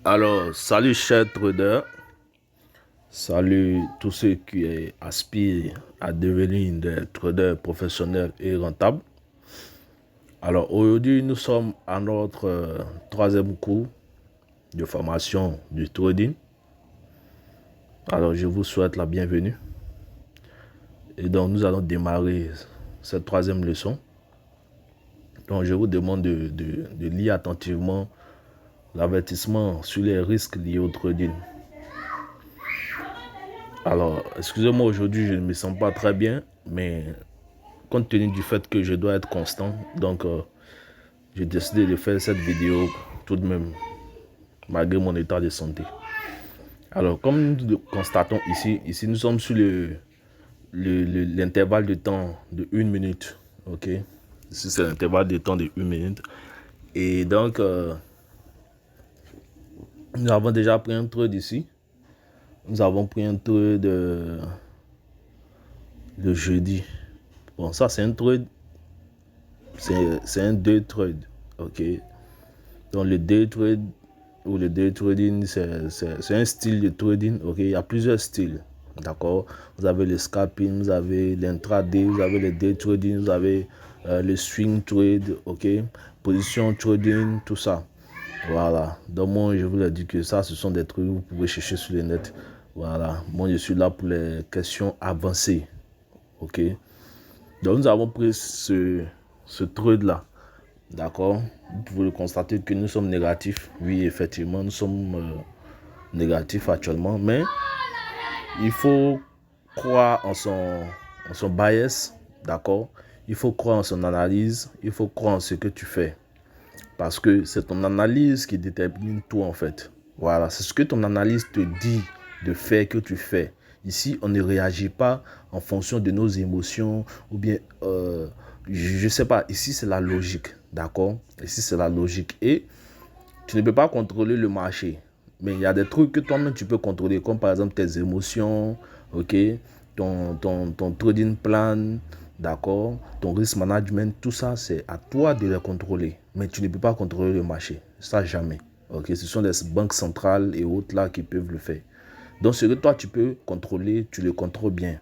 Alors, salut chers traders, salut tous ceux qui aspirent à devenir des traders professionnels et rentables. Alors, aujourd'hui, nous sommes à notre troisième cours de formation du trading. Alors, je vous souhaite la bienvenue. Et donc, nous allons démarrer cette troisième leçon. Donc, je vous demande de lire attentivement l'avertissement sur les risques liés au trading. Alors, excusez-moi, aujourd'hui, je ne me sens pas très bien, mais compte tenu du fait que je dois être constant, donc j'ai décidé de faire cette vidéo tout de même, malgré mon état de santé. Alors, comme nous le constatons ici nous sommes sur l'intervalle de temps de 1 minute, ok? Ici, c'est l'intervalle de temps de 1 minute. Et donc, nous avons déjà pris un trade ici. Nous avons pris un trade le jeudi. Bon, ça, c'est un trade. C'est un day trade. Ok. Donc, le day trade ou le day trading, c'est un style de trading. Ok. Il y a plusieurs styles. D'accord. Vous avez le scalping, vous avez l'intraday, vous avez le day trading, vous avez le swing trade. Ok. Position trading, tout ça. Voilà. Donc, moi, je vous ai dit que ça, ce sont des trucs que vous pouvez chercher sur le net. Voilà. Moi, je suis là pour les questions avancées. Ok. Donc, nous avons pris ce trade-là. D'accord. Vous pouvez le constater que nous sommes négatifs. Oui, effectivement, nous sommes négatifs actuellement. Mais il faut croire en son bias. D'accord. Il faut croire en son analyse. Il faut croire en ce que tu fais. Parce que c'est ton analyse qui détermine tout en fait. Voilà, c'est ce que ton analyse te dit de faire que tu fais. Ici, on ne réagit pas en fonction de nos émotions ou bien, je ne sais pas, ici c'est la logique, d'accord? Ici c'est la logique et tu ne peux pas contrôler le marché. Mais il y a des trucs que toi-même tu peux contrôler, comme par exemple tes émotions, ok? Ton trading plan, d'accord? Ton risk management, tout ça, c'est à toi de les contrôler. Mais tu ne peux pas contrôler le marché. Ça, jamais. Ok? Ce sont les banques centrales et autres là qui peuvent le faire. Donc, ce que toi, tu peux contrôler, tu le contrôles bien.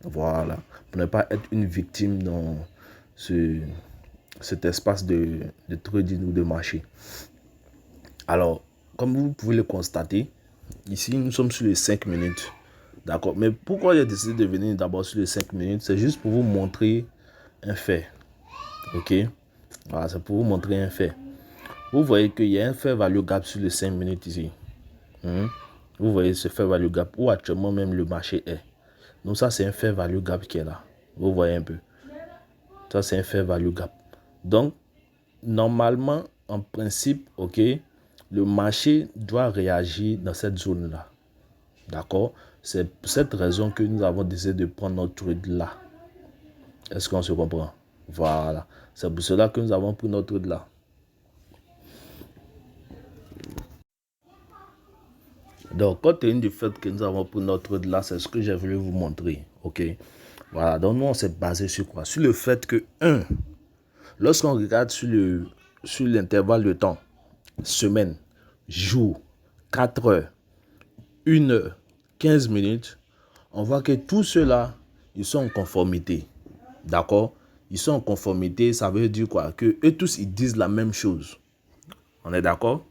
Voilà. Pour ne pas être une victime dans cet espace de trading ou de marché. Alors, comme vous pouvez le constater, ici, nous sommes sur les 5 minutes. D'accord. Mais pourquoi j'ai décidé de venir d'abord sur les 5 minutes? C'est juste pour vous montrer un fait. Ok. Voilà, c'est pour vous montrer un fait. Vous voyez qu'il y a un fair value gap sur les 5 minutes ici. Vous voyez ce fair value gap où actuellement même le marché est. Donc ça, c'est un fair value gap qui est là. Vous voyez un peu. Ça, c'est un fair value gap. Donc, normalement, en principe, ok, le marché doit réagir dans cette zone-là. D'accord? C'est pour cette raison que nous avons décidé de prendre notre trade là. Est-ce qu'on se comprend? Voilà. C'est pour cela que nous avons pris notre trade là. Donc, compte tenu du fait que nous avons pris notre trade là, c'est ce que j'ai voulu vous montrer. Ok? Voilà. Donc, nous, on s'est basé sur quoi? Sur le fait que, lorsqu'on regarde sur l'intervalle de temps, semaine, jour, 4 heures, 1 heure, 15 minutes, on voit que tous ceux-là, ils sont en conformité. D'accord? Ils sont en conformité, ça veut dire quoi? Que eux tous, ils disent la même chose. On est d'accord?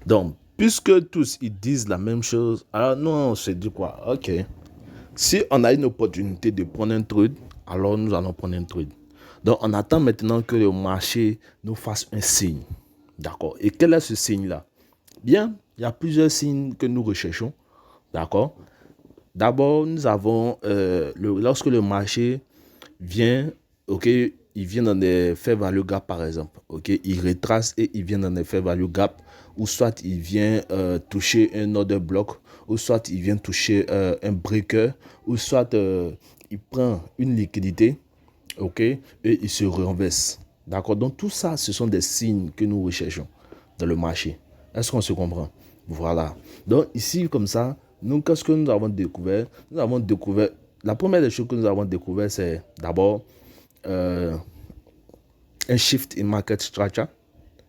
Donc, puisque tous, ils disent la même chose, alors nous, on se dit quoi? Ok. Si on a une opportunité de prendre un trade, alors nous allons prendre un trade. Donc, on attend maintenant que le marché nous fasse un signe. D'accord? Et quel est ce signe-là? Bien, il y a plusieurs signes que nous recherchons. D'accord? D'abord, nous avons, lorsque le marché vient, ok, il vient dans des fair value gap par exemple, ok, il retrace et il vient dans des fair value gap, ou soit il vient toucher un order block, ou soit il vient toucher un breaker, ou soit il prend une liquidité, ok, et il se renverse. D'accord, donc tout ça, ce sont des signes que nous recherchons dans le marché. Est-ce qu'on se comprend? Voilà. Donc ici, comme ça, nous, qu'est-ce que nous avons découvert? Nous avons découvert, la première des choses que nous avons découvert, c'est d'abord un shift in market structure.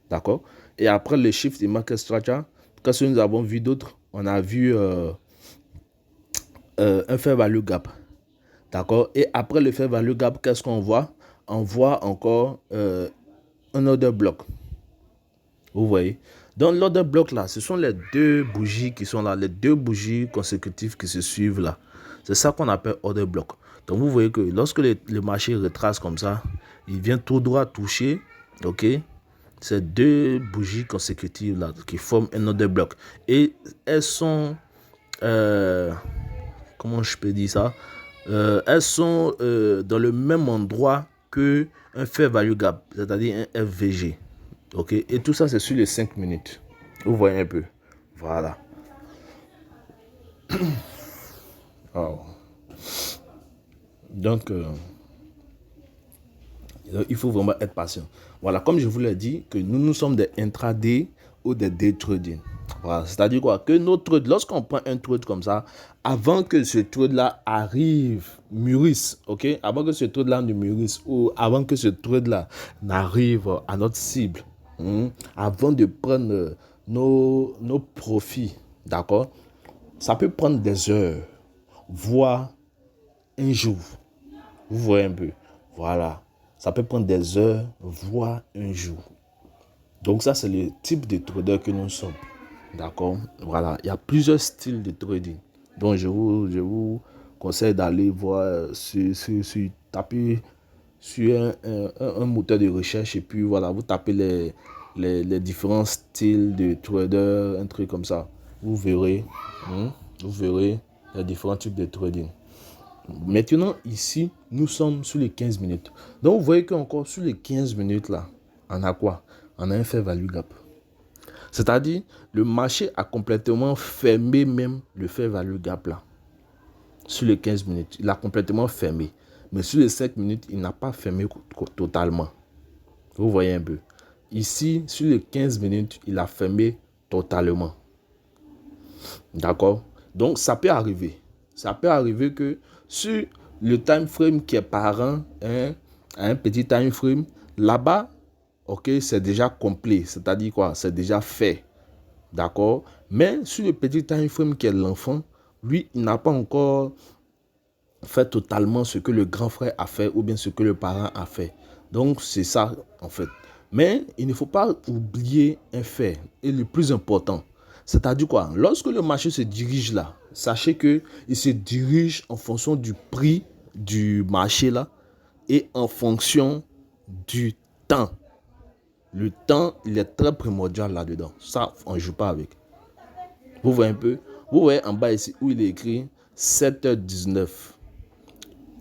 D'accord? Et après le shift et market structure, qu'est-ce que nous avons vu d'autre? On a vu un fair value gap. D'accord? Et après le fair value gap, qu'est-ce qu'on voit? On voit encore un order block. Vous voyez? Donc l'order block là, ce sont les deux bougies qui sont là, les deux bougies consécutives qui se suivent là. C'est ça qu'on appelle order block. Donc vous voyez que lorsque le marché retrace comme ça, il vient tout droit toucher, ok, ces deux bougies consécutives là qui forment un order block. Et elles sont, comment je peux dire ça? Elles sont dans le même endroit que un fair value gap, c'est-à-dire un FVG. Ok, et tout ça c'est sur les 5 minutes. Vous voyez un peu. Voilà. Oh. Donc, il faut vraiment être patient. Voilà, comme je vous l'ai dit, que nous sommes des intraday ou des day trading. Voilà, c'est-à-dire quoi? Que nos trades, lorsqu'on prend un trade comme ça, avant que ce trade-là arrive, mûrisse, ok? Avant que ce trade-là ne mûrisse ou avant que ce trade-là n'arrive à notre cible, avant de prendre nos profits, d'accord? Ça peut prendre des heures, voire un jour. Vous voyez un peu? Voilà. Ça peut prendre des heures, voire un jour. Donc ça, c'est le type de trader que nous sommes. D'accord? Voilà. Il y a plusieurs styles de trading. Donc je vous conseille d'aller voir, taper sur un moteur de recherche et puis voilà, vous tapez les différents styles de trader, un truc comme ça. Vous verrez les différents types de trading. Maintenant, ici, nous sommes sur les 15 minutes. Donc, vous voyez qu'encore sur les 15 minutes, là, on a quoi? On a un fair value gap. C'est-à-dire, le marché a complètement fermé même le fair value gap, là. Sur les 15 minutes, il a complètement fermé. Mais sur les 5 minutes, il n'a pas fermé totalement. Vous voyez un peu. Ici, sur les 15 minutes, il a fermé totalement. D'accord? Donc, ça peut arriver. Ça peut arriver que sur le time frame qui est parent à un petit time frame, là-bas, ok, c'est déjà complet. C'est-à-dire quoi? C'est déjà fait. D'accord? Mais sur le petit time frame qui est l'enfant, lui, il n'a pas encore fait totalement ce que le grand frère a fait ou bien ce que le parent a fait. Donc, c'est ça, en fait. Mais il ne faut pas oublier un fait, et le plus important. C'est-à-dire quoi? Lorsque le marché se dirige là, sachez qu'il se dirige en fonction du prix du marché là et en fonction du temps. Le temps, il est très primordial là-dedans. Ça, on ne joue pas avec. Vous voyez un peu? Vous voyez en bas ici où il est écrit 7h19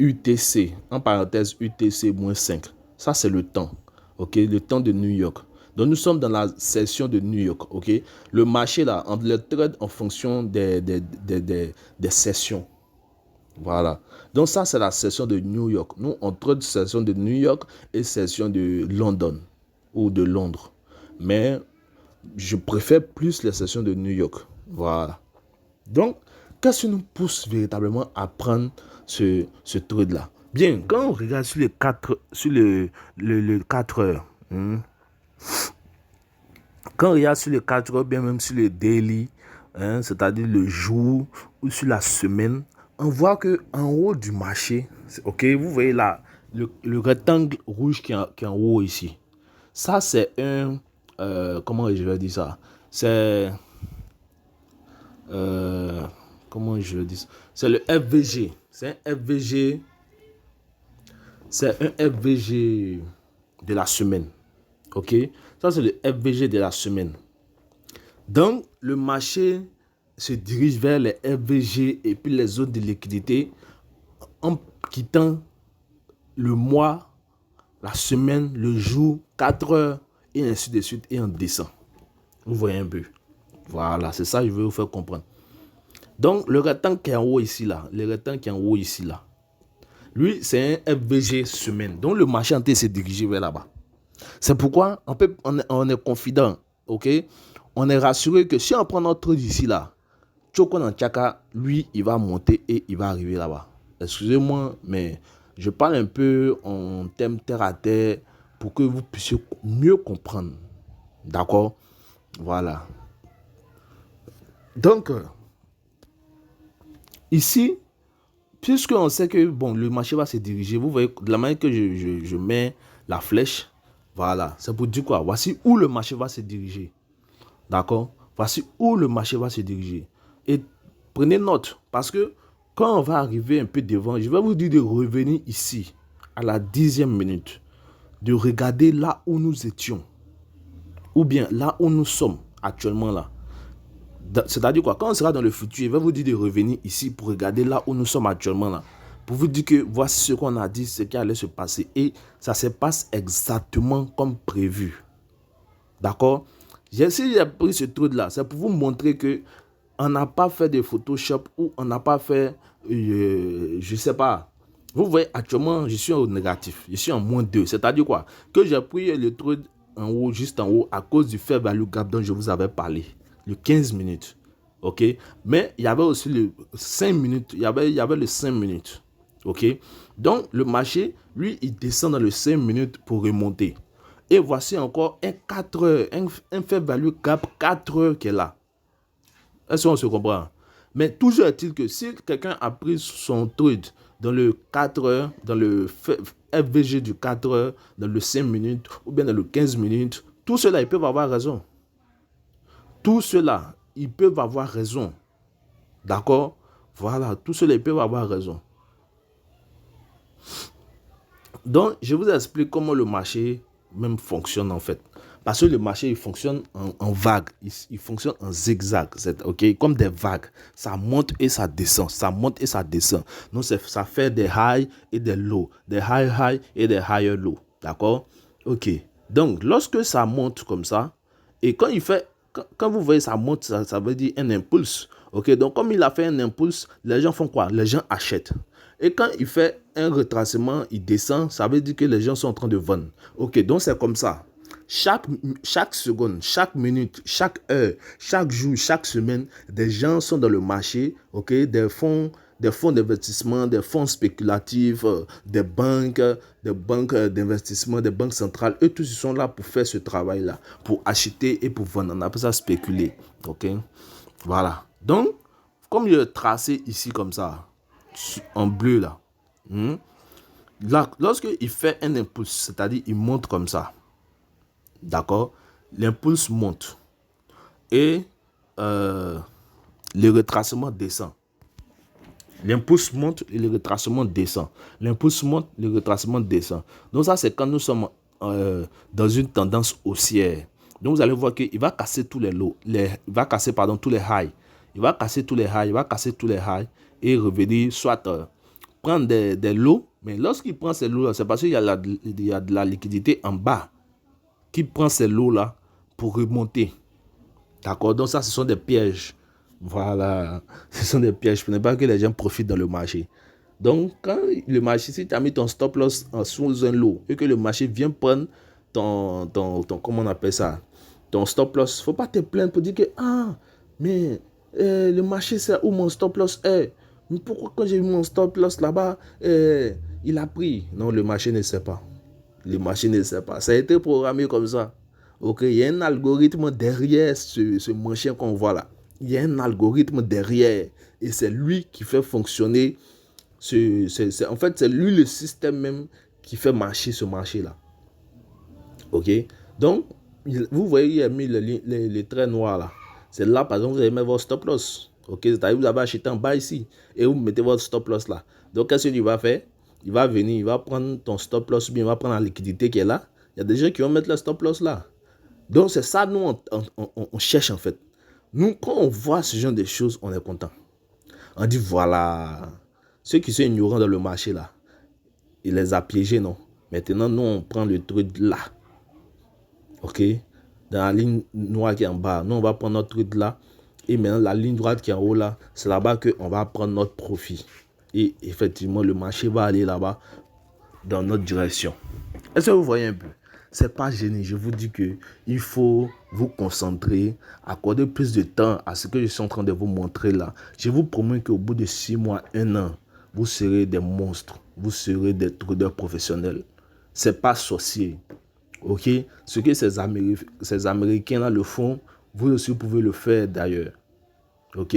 UTC, en parenthèse UTC-5. Ça, c'est le temps. Ok, le temps de New York. Donc, nous sommes dans la session de New York. Ok, le marché là, on le trade en fonction des sessions. Voilà. Donc, ça, c'est la session de New York. Nous, on trade session de New York et session de London ou de Londres. Mais je préfère plus les sessions de New York. Voilà. Donc, qu'est-ce qui nous pousse véritablement à prendre ce trade-là? Bien, quand on regarde sur les 4 heures, quand on regarde sur les 4 heures, bien même sur le daily, c'est-à-dire le jour ou sur la semaine, on voit que en haut du marché, ok, vous voyez là, le rectangle rouge qui est en haut ici. Ça, c'est un, comment je vais dire ça? C'est, comment je dis ça? C'est le FVG. C'est un FVG. C'est un FVG de la semaine. Ok? Ça, c'est le FVG de la semaine. Donc, le marché se dirige vers les FVG et puis les zones de liquidité en quittant le mois, la semaine, le jour, 4 heures et ainsi de suite et en descend. Vous voyez un peu. Voilà, c'est ça que je veux vous faire comprendre. Donc, le rectangle qui est en haut ici, là, lui, c'est un FVG semaine. Donc, le marché est en train de se diriger vers là-bas. C'est pourquoi on est confident, ok? On est rassuré que si on prend notre trade ici, là, Choko Nanchaka, lui, il va monter et il va arriver là-bas. Excusez-moi, mais je parle un peu en termes terre à terre pour que vous puissiez mieux comprendre. D'accord? Voilà. Donc, ici, puisqu'on sait que bon, le marché va se diriger, vous voyez, de la manière que je mets la flèche, voilà, c'est pour dire quoi? Voici où le marché va se diriger. D'accord? Voici où le marché va se diriger. Et prenez note, parce que quand on va arriver un peu devant, je vais vous dire de revenir ici, à la 10e minute, de regarder là où nous étions, ou bien là où nous sommes actuellement là. C'est-à-dire quoi? Quand on sera dans le futur, je vais vous dire de revenir ici pour regarder là où nous sommes actuellement là. Pour vous dire que voici ce qu'on a dit, ce qui allait se passer. Et ça se passe exactement comme prévu. D'accord? Si j'ai pris ce truc là, c'est pour vous montrer que on n'a pas fait de Photoshop ou on n'a pas fait, je ne sais pas. Vous voyez, actuellement, je suis au négatif. Je suis en -2. C'est-à-dire quoi? Que j'ai pris le truc en haut, juste en haut, à cause du fair value gap dont je vous avais parlé. Le 15 minutes. OK? Mais il y avait aussi le 5 minutes. Il y avait le 5 minutes. OK? Donc, le marché, lui, il descend dans le 5 minutes pour remonter. Et voici encore un 4 heures, un fair value gap 4 heures qui est là. Est-ce qu'on se comprend? Mais toujours est-il que si quelqu'un a pris son trade dans le 4 heures, dans le FVG du 4 heures, dans le 5 minutes ou bien dans le 15 minutes, tout cela, ils peuvent avoir raison. Tout cela, ils peuvent avoir raison. D'accord? Voilà, tout cela, ils peuvent avoir raison. Donc, je vous explique comment le marché même fonctionne en fait. Parce que le marché, il fonctionne en vagues. Il fonctionne en zigzag. Okay? Comme des vagues. Ça monte et ça descend. Ça monte et ça descend. Donc, ça fait des highs et des lows. Des high et des higher lows. D'accord? Ok. Donc, lorsque ça monte comme ça, et quand vous voyez ça monte, ça veut dire un impulse. Ok? Donc, comme il a fait un impulse, les gens font quoi? Les gens achètent. Et quand il fait un retracement, il descend, ça veut dire que les gens sont en train de vendre. Ok, donc c'est comme ça. Chaque seconde, chaque minute, chaque heure, chaque jour, chaque semaine, des gens sont dans le marché, ok, des fonds d'investissement, des fonds spéculatifs, des banques d'investissement, des banques centrales, eux tous ils sont là pour faire ce travail-là, pour acheter et pour vendre. On appelle ça spéculer, ok. Voilà. Donc, comme je l'ai tracé ici comme ça, en bleu là, lorsqu'il fait un impulse, c'est-à-dire il monte comme ça, d'accord, l'impulse monte et le retracement descend. L'impulse monte et le retracement descend. L'impulse monte, le retracement descend. Donc ça, c'est quand nous sommes dans une tendance haussière. Donc vous allez voir qu'il va casser tous les lows, il va casser tous les highs. Il va casser tous les highs, il va casser tous les highs et revenir soit prendre des lows. Mais lorsqu'il prend ces lows-là, c'est parce qu'il y a de la liquidité en bas qui prend ces lows-là pour remonter. D'accord? Donc ça, ce sont des pièges. Voilà, ce sont des pièges pour ne pas que les gens profitent dans le marché. Donc, quand le marché, si tu as mis ton stop loss sous un lot et que le marché vient prendre ton comment on appelle ça, ton stop loss, il ne faut pas te plaindre pour dire que, mais le marché, c'est où mon stop loss est. Mais pourquoi quand j'ai mis mon stop loss là-bas, il a pris? Non, le marché ne sait pas. Le marché ne sait pas. Ça a été programmé comme ça. Ok, il y a un algorithme derrière ce machin qu'on voit là. Il y a un algorithme derrière et c'est lui qui fait fonctionner en fait c'est lui le système même qui fait marcher ce marché là. Ok, donc vous voyez il a mis les traits noirs là, c'est là par exemple vous allez mettre votre stop loss. Ok, c'est-à-dire vous avez acheté en bas ici et vous mettez votre stop loss là. Donc qu'est-ce qu'il va faire? Il va venir, il va prendre ton stop loss, bien il va prendre la liquidité qui est là. Il y a des gens qui vont mettre le stop loss là. Donc c'est ça nous on cherche en fait. Nous, quand on voit ce genre de choses, on est content. On dit, voilà, ceux qui sont ignorants dans le marché, là, il les a piégés, non? Maintenant, nous, on prend le truc là. OK? Dans la ligne noire qui est en bas, nous, on va prendre notre truc là. Et maintenant, la ligne droite qui est en haut, là, c'est là-bas qu'on va prendre notre profit. Et effectivement, le marché va aller là-bas dans notre direction. Est-ce que vous voyez un peu? C'est pas gêné. Je vous dis que il faut vous concentrer, accorder plus de temps à ce que je suis en train de vous montrer là. Je vous promets qu'au bout de 6 mois, 1 an, vous serez des monstres. Vous serez des traders professionnels. C'est pas sorcier. Ok? Ce que ces Américains là le font, vous aussi, vous pouvez le faire d'ailleurs. OK?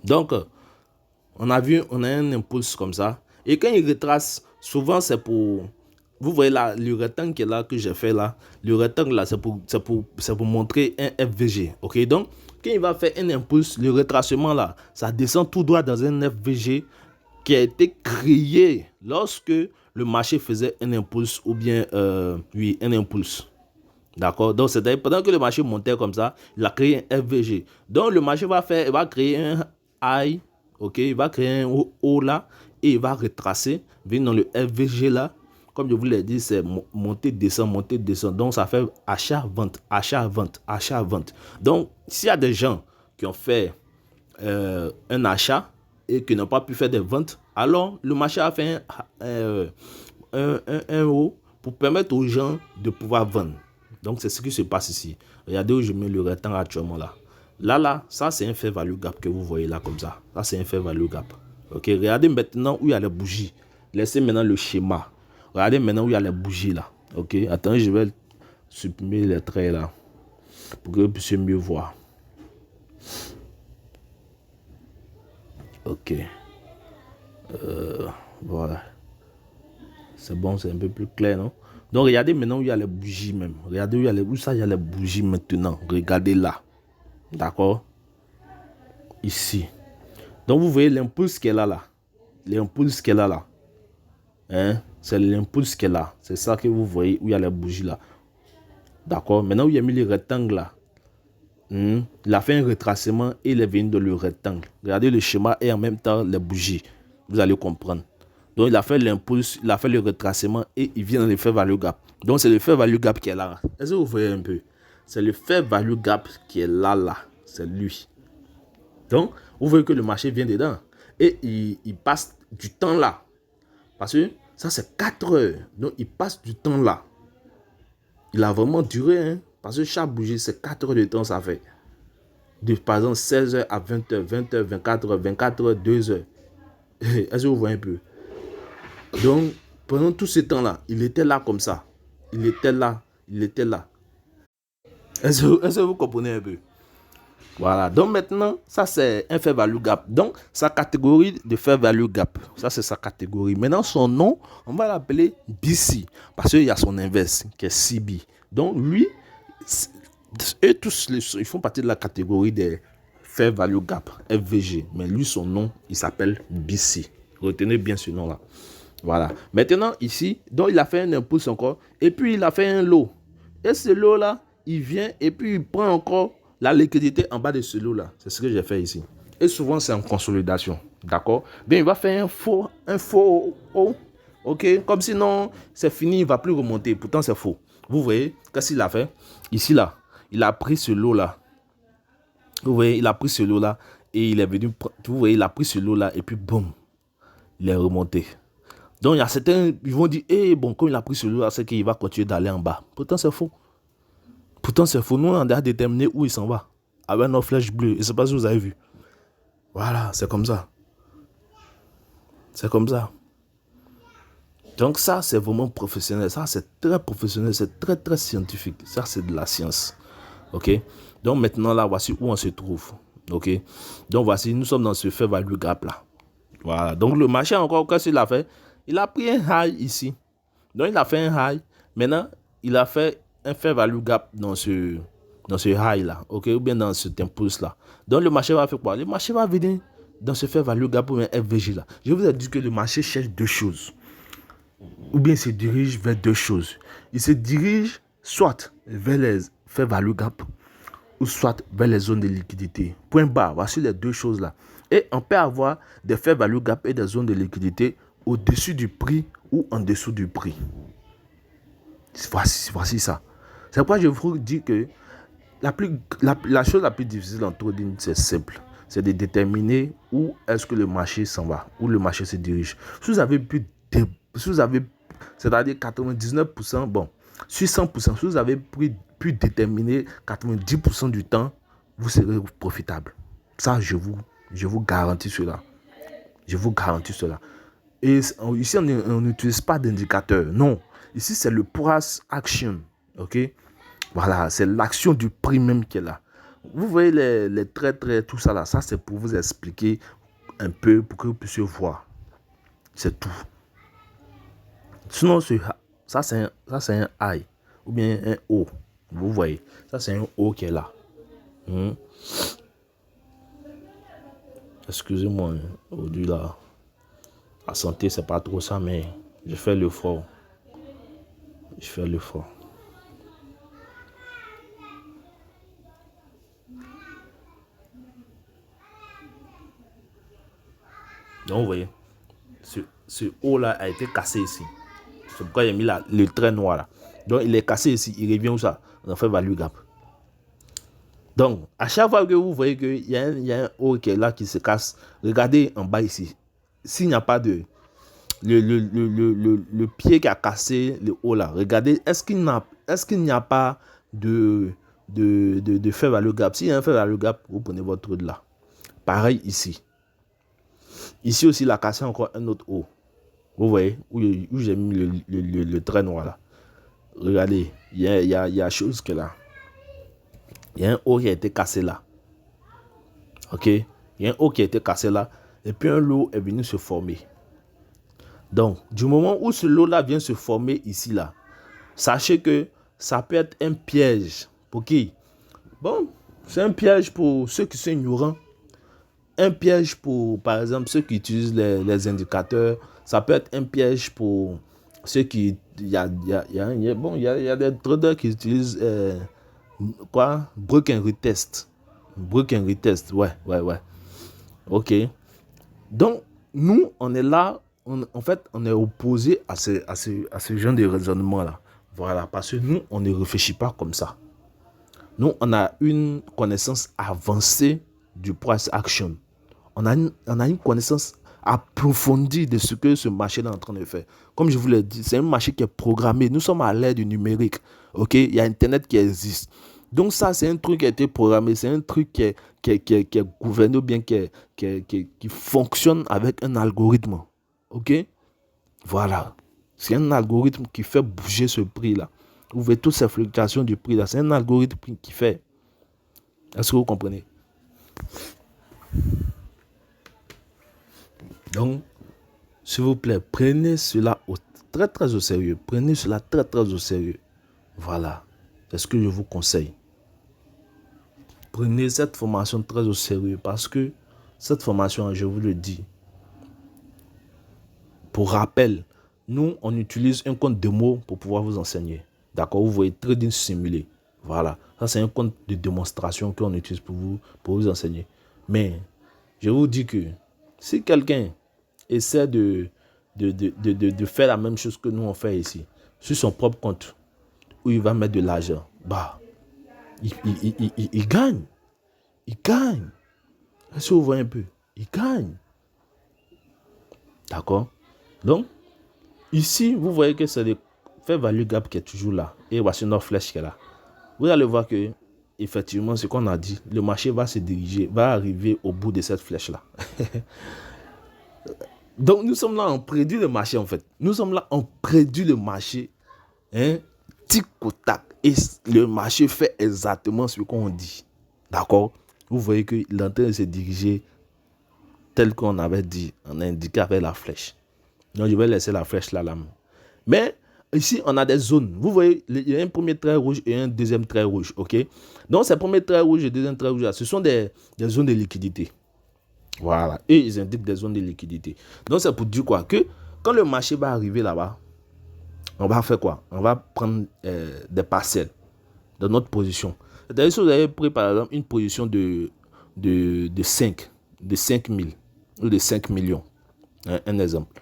Donc, on a un impulse comme ça. Et quand il retrace, souvent c'est pour... Vous voyez là, le rectangle qui est là, que j'ai fait là, le rectangle là, c'est pour montrer un FVG. OK? Donc, quand il va faire un impulse, le retracement là, ça descend tout droit dans un FVG qui a été créé lorsque le marché faisait un impulse ou bien, oui, un impulse. D'accord? Donc, c'est-à-dire, pendant que le marché montait comme ça, il a créé un FVG. Donc, le marché il va créer un high, ok? Il va créer un haut là, et il va retracer, venir dans le FVG là. Comme je vous l'ai dit, c'est monter, descendre, monter, descendre. Donc, ça fait achat, vente, achat, vente, achat, vente. Donc, s'il y a des gens qui ont fait un achat et qui n'ont pas pu faire des ventes, alors le marché a fait un haut pour permettre aux gens de pouvoir vendre. Donc, c'est ce qui se passe ici. Regardez où je mets le rectangle actuellement là. Là, ça, c'est un fair value gap que vous voyez là comme ça. Ça, c'est un fair value gap. OK, regardez maintenant où il y a les bougies. Laissez maintenant le schéma. Regardez maintenant où il y a les bougies là. OK, attendez, je vais supprimer les traits là pour que vous puissiez mieux voir. OK. Voilà. C'est bon, c'est un peu plus clair, non? Donc, regardez maintenant où il y a les bougies même. Regardez où ça, il y a les bougies maintenant. Regardez là. D'accord? Ici. Donc, vous voyez l'impulse qu'elle a là. L'impulse qu'elle a là. Hein? C'est l'impulse qu'elle a. C'est ça que vous voyez où il y a les bougies là. D'accord? Maintenant, où il y a mis le rectangle là. Il a fait un retracement et il est venu dans le rectangle. Regardez le schéma et en même temps les bougies. Vous allez comprendre. Donc, il a fait l'impulse, il a fait le retracement et il vient dans le fair value gap. Donc, c'est le fair value gap qui est là. Est-ce que vous voyez un peu? C'est le fair value gap qui est là. C'est lui. Donc, vous voyez que le marché vient dedans. Et il passe du temps là. Parce que ça, c'est 4 heures. Donc, il passe du temps là. Il a vraiment duré. Hein? Parce que chaque bougie, c'est 4 heures de temps, ça fait. Par exemple, 16 heures à 20 heures, 20 heures, 24 heures, 24 heures, 2 heures. Est-ce que vous voyez un peu? Donc, pendant tout ce temps-là, il était là comme ça. Il était là. Est-ce que vous comprenez un peu? Voilà. Donc maintenant, ça c'est un fair value gap. Donc, sa catégorie de fair value gap. Ça c'est sa catégorie. Maintenant, son nom, on va l'appeler BC. Parce qu'il y a son inverse qui est CB. Donc, lui, eux tous, ils font partie de la catégorie des fair value gap, FVG. Mais lui, son nom, il s'appelle BC. Retenez bien ce nom-là. Voilà. Maintenant, ici, donc il a fait un impulse encore. Et puis, il a fait un lot. Et ce lot-là, il vient et puis il prend encore la liquidité en bas de ce lot-là. C'est ce que j'ai fait ici. Et souvent, c'est en consolidation. D'accord? Bien, il va faire un faux haut. OK? Comme sinon, c'est fini, il ne va plus remonter. Pourtant, c'est faux. Vous voyez, qu'est-ce qu'il a fait? Ici, là, il a pris ce lot-là. Vous voyez, il a pris ce lot-là et il est venu. Vous voyez, il a pris ce lot-là et puis, boum, il est remonté. Donc, il y a certains, ils vont dire, bon, comme il a pris celui-là, c'est qu'il va continuer d'aller en bas. Pourtant, c'est faux. Nous, on a déterminé où il s'en va. Avec nos flèches bleues. Je ne sais pas si vous avez vu. Voilà, c'est comme ça. Donc, ça, c'est vraiment professionnel. Ça, c'est très professionnel. C'est très, très scientifique. Ça, c'est de la science. OK? Donc, maintenant, là, voici où on se trouve. OK? Donc, voici, nous sommes dans ce fair value gap là. Voilà. Donc, le marché, encore, qu'est-ce qu'il a fait? Il a pris un high ici. Donc, il a fait un high. Maintenant, il a fait un fair value gap dans ce high-là. OK? Ou bien dans cet impulse-là. Donc, le marché va faire quoi? Le marché va venir dans ce fair value gap ou un FVG-là. Je vous ai dit que le marché cherche deux choses. Ou bien il se dirige vers deux choses. Il se dirige soit vers les fair value gap ou soit vers les zones de liquidité. Point barre. Voici les deux choses-là. Et on peut avoir des fair value gap et des zones de liquidité au-dessus du prix ou en dessous du prix. Voici ça. C'est pourquoi je vous dis que la chose la plus difficile en trading, c'est simple. C'est de déterminer où est-ce que le marché s'en va, où le marché se dirige. Si vous avez c'est-à-dire 99%, bon, sur 100%, si vous avez pu déterminer 90% du temps, vous serez profitable. Ça, je vous garantis cela. Et ici, on n'utilise pas d'indicateur. Non. Ici, c'est le price action. OK? Voilà, c'est l'action du prix même qui est là. Vous voyez les traits, tout ça là, ça c'est pour vous expliquer un peu, pour que vous puissiez voir. C'est tout. Sinon, ça c'est un I ou bien un O. Vous voyez, ça c'est un O qui est là. Excusez-moi, aujourd'hui là, la santé c'est pas trop ça, mais je fais l'effort. Je fais l'effort. Donc vous voyez, ce O là a été cassé ici. C'est pourquoi j'ai mis le trait noir là. Donc il est cassé ici, il revient où ça? On fait value gap. Donc à chaque fois que vous voyez qu'il y a un O qui est là qui se casse, regardez en bas ici. S'il n'y a pas de le pied qui a cassé le haut là, regardez, est-ce qu'il n'y a pas de fait value gap? S'il y a un fait value gap, vous prenez votre trade là. Pareil ici. Ici aussi, il a cassé encore un autre haut. Vous voyez, où j'ai mis le trait noir là. Regardez, il y a chose que là. Il y a un haut qui a été cassé là. Ok? Il y a un haut qui a été cassé là. Et puis un lot est venu se former. Donc, du moment où ce lot-là vient se former ici, là, sachez que ça peut être un piège. Pour qui? Bon, c'est un piège pour ceux qui sont ignorants. Un piège pour, par exemple, ceux qui utilisent les indicateurs. Ça peut être un piège pour ceux qui... Il y a des traders qui utilisent... Break and retest. Break and retest, ouais. Ok. Donc, nous, on est là... En fait, on est opposé à ce genre de raisonnement-là. Voilà, parce que nous, on ne réfléchit pas comme ça. Nous, on a une connaissance avancée du price action. On a une connaissance approfondie de ce que ce marché est en train de faire. Comme je vous l'ai dit, c'est un marché qui est programmé. Nous sommes à l'ère du numérique. Ok, il y a Internet qui existe. Donc ça, c'est un truc qui a été programmé. C'est un truc qui est gouverné ou bien qui fonctionne avec un algorithme. Ok, voilà. C'est un algorithme qui fait bouger ce prix-là. Vous voyez toutes ces fluctuations du prix-là. C'est un algorithme qui fait. Est-ce que vous comprenez? Donc, s'il vous plaît, prenez cela très au sérieux. Prenez cela très au sérieux. Voilà. C'est ce que je vous conseille. Prenez cette formation très au sérieux parce que cette formation, je vous le dis, pour rappel, nous, on utilise un compte démo pour pouvoir vous enseigner. D'accord? Vous voyez, trading simulé. Voilà. Ça, c'est un compte de démonstration qu'on utilise pour vous enseigner. Mais, je vous dis que si quelqu'un essaie de faire la même chose que nous, on fait ici, sur son propre compte, où il va mettre de l'argent, bah, il gagne. Il gagne. Est-ce que vous voyez un peu? Il gagne. D'accord? Donc, ici, vous voyez que c'est le fait value gap qui est toujours là. Et voici notre flèche qui est là. Vous allez voir que, effectivement, ce qu'on a dit, le marché va se diriger, va arriver au bout de cette flèche-là. Donc, nous sommes là, on prédit le marché, en fait. Nous sommes là, on prédit le marché, hein, tic au tac. Et le marché fait exactement ce qu'on dit. D'accord? Vous voyez qu'il est en train de se diriger tel qu'on avait dit, on a indiqué avec la flèche. Donc, je vais laisser la flèche là. Mais ici, on a des zones. Vous voyez, il y a un premier trait rouge et un deuxième trait rouge. Ok? Donc, ces premiers traits rouges et deuxième trait rouge là, ce sont des zones de liquidité. Voilà. Et ils indiquent des zones de liquidité. Donc, c'est pour dire quoi? Que quand le marché va arriver là-bas, on va faire quoi? On va prendre des parcelles de notre position. C'est-à-dire, si vous avez pris par exemple une position de 5 000 ou de 5 millions, hein, un exemple.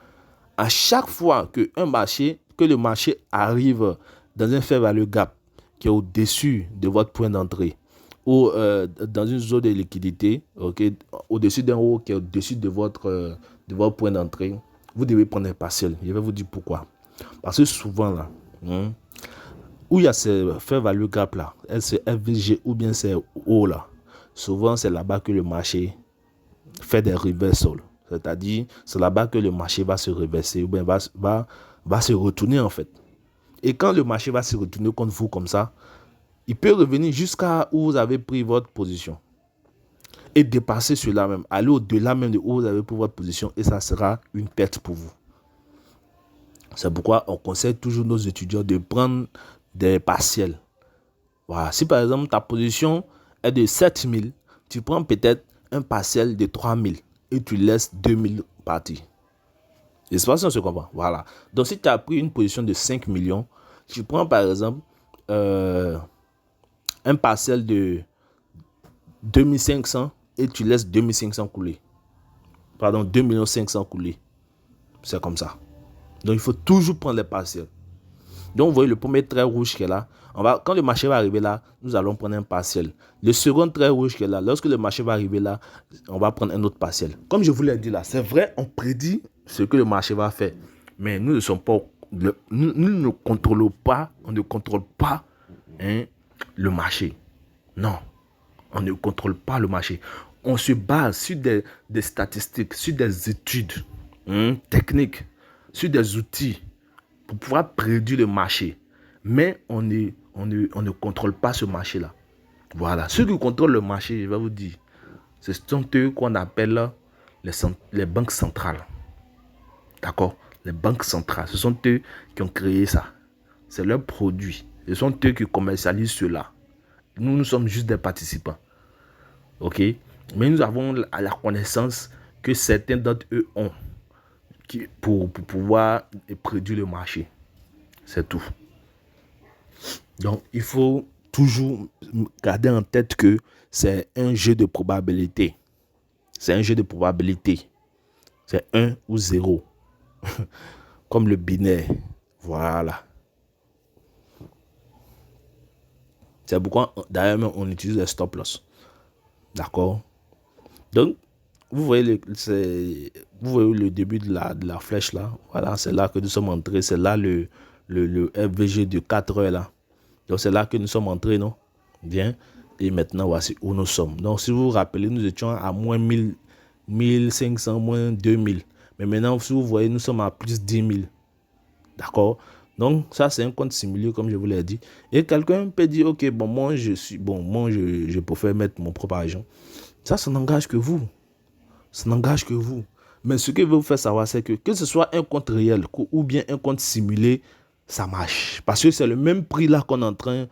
À chaque fois que le marché arrive dans un fair value gap qui est au-dessus de votre point d'entrée ou dans une zone de liquidité, okay, au-dessus d'un haut qui est au-dessus de votre point d'entrée, vous devez prendre un partiel. Je vais vous dire pourquoi. Parce que souvent là, où il y a ces fair value gap là, c'est FVG ou bien c'est haut là, souvent c'est là-bas que le marché fait des reversals. C'est-à-dire, c'est là-bas que le marché va se reverser ou bien va se retourner en fait. Et quand le marché va se retourner contre vous comme ça, Il peut revenir jusqu'à où vous avez pris votre position et dépasser cela même, aller au-delà même de où vous avez pris votre position, et ça sera une perte pour vous. C'est pourquoi on conseille toujours nos étudiants de prendre des partiels. Voilà. Si par exemple ta position est de 7000, tu prends peut-être un partiel de 3000 et tu laisses 2000 partir. Je ne sais pas si on se comprend. Voilà. Donc si tu as pris une position de 5 millions, tu prends par exemple un partiel de 2500 et tu laisses 2500 couler. Pardon, 2 500 000 couler. C'est comme ça. Donc il faut toujours prendre les partiels. Donc vous voyez le premier trait rouge qui est là. Quand le marché va arriver là, nous allons prendre un partiel. Le second trait rouge qui est là, lorsque le marché va arriver là, on va prendre un autre partiel. Comme je vous l'ai dit là, c'est vrai, on prédit ce que le marché va faire. Mais nous ne sommes pas, nous ne contrôlons pas, on ne contrôle pas le marché. Non, on ne contrôle pas le marché. On se base sur des statistiques, sur des études techniques, sur des outils pour pouvoir prédire le marché. Mais on ne contrôle pas ce marché-là. Voilà. Ceux qui contrôlent le marché, je vais vous dire, ce sont eux qu'on appelle les banques centrales. D'accord? Les banques centrales, ce sont eux qui ont créé ça. C'est leur produit. Ce sont eux qui commercialisent cela. Nous sommes juste des participants. Ok? Mais nous avons la connaissance que certains d'entre eux ont pour pouvoir prédire le marché. C'est tout. Donc, il faut toujours garder en tête que c'est un jeu de probabilité. C'est un jeu de probabilité. C'est 1 ou 0. Comme le binaire. Voilà. C'est pourquoi, d'ailleurs, on utilise le stop loss. D'accord? Donc, vous voyez le début de la flèche là. Voilà, c'est là que nous sommes entrés. C'est là le FVG de 4 heures là. Donc, c'est là que nous sommes entrés, non? Bien. Et maintenant, voici où nous sommes. Donc, si vous vous rappelez, nous étions à moins 1000, 1500, moins 2000. Mais maintenant, si vous voyez, nous sommes à plus 10 000. D'accord? Donc, ça, c'est un compte simulé, comme je vous l'ai dit. Et quelqu'un peut dire, OK, bon, moi, je préfère mettre mon propre argent. Ça n'engage que vous. Ça n'engage que vous. Mais ce que je veux vous faire savoir, c'est que ce soit un compte réel ou bien un compte simulé, ça marche. Parce que c'est le même prix là qu'on est en train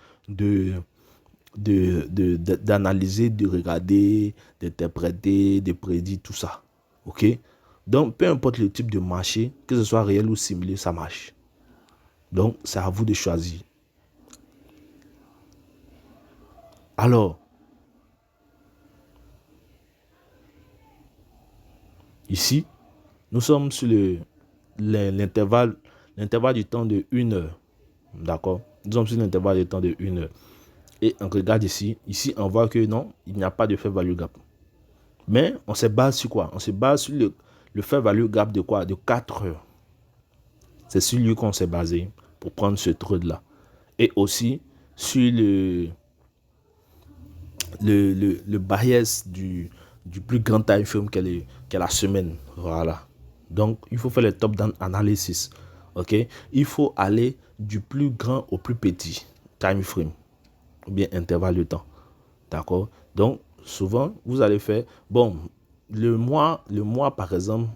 d'analyser, de regarder, d'interpréter, de prédire, tout ça. OK? Donc, peu importe le type de marché, que ce soit réel ou simulé, ça marche. Donc, c'est à vous de choisir. Alors, ici, nous sommes sur l'intervalle du temps de 1 heure. D'accord? Nous sommes sur l'intervalle du temps de 1 heure. Et on regarde ici. Ici, on voit que non, il n'y a pas de fair value gap. Mais on se base sur quoi? On se base sur le fair value gap de quoi? De 4 heures. C'est sur lui qu'on s'est basé pour prendre ce trade-là. Et aussi sur le bias du plus grand time frame qu'est la semaine. Voilà. Donc, il faut faire le top-down analysis. OK? Il faut aller du plus grand au plus petit time frame ou bien intervalle de temps. D'accord? Donc, souvent, vous allez faire, bon, le mois par exemple,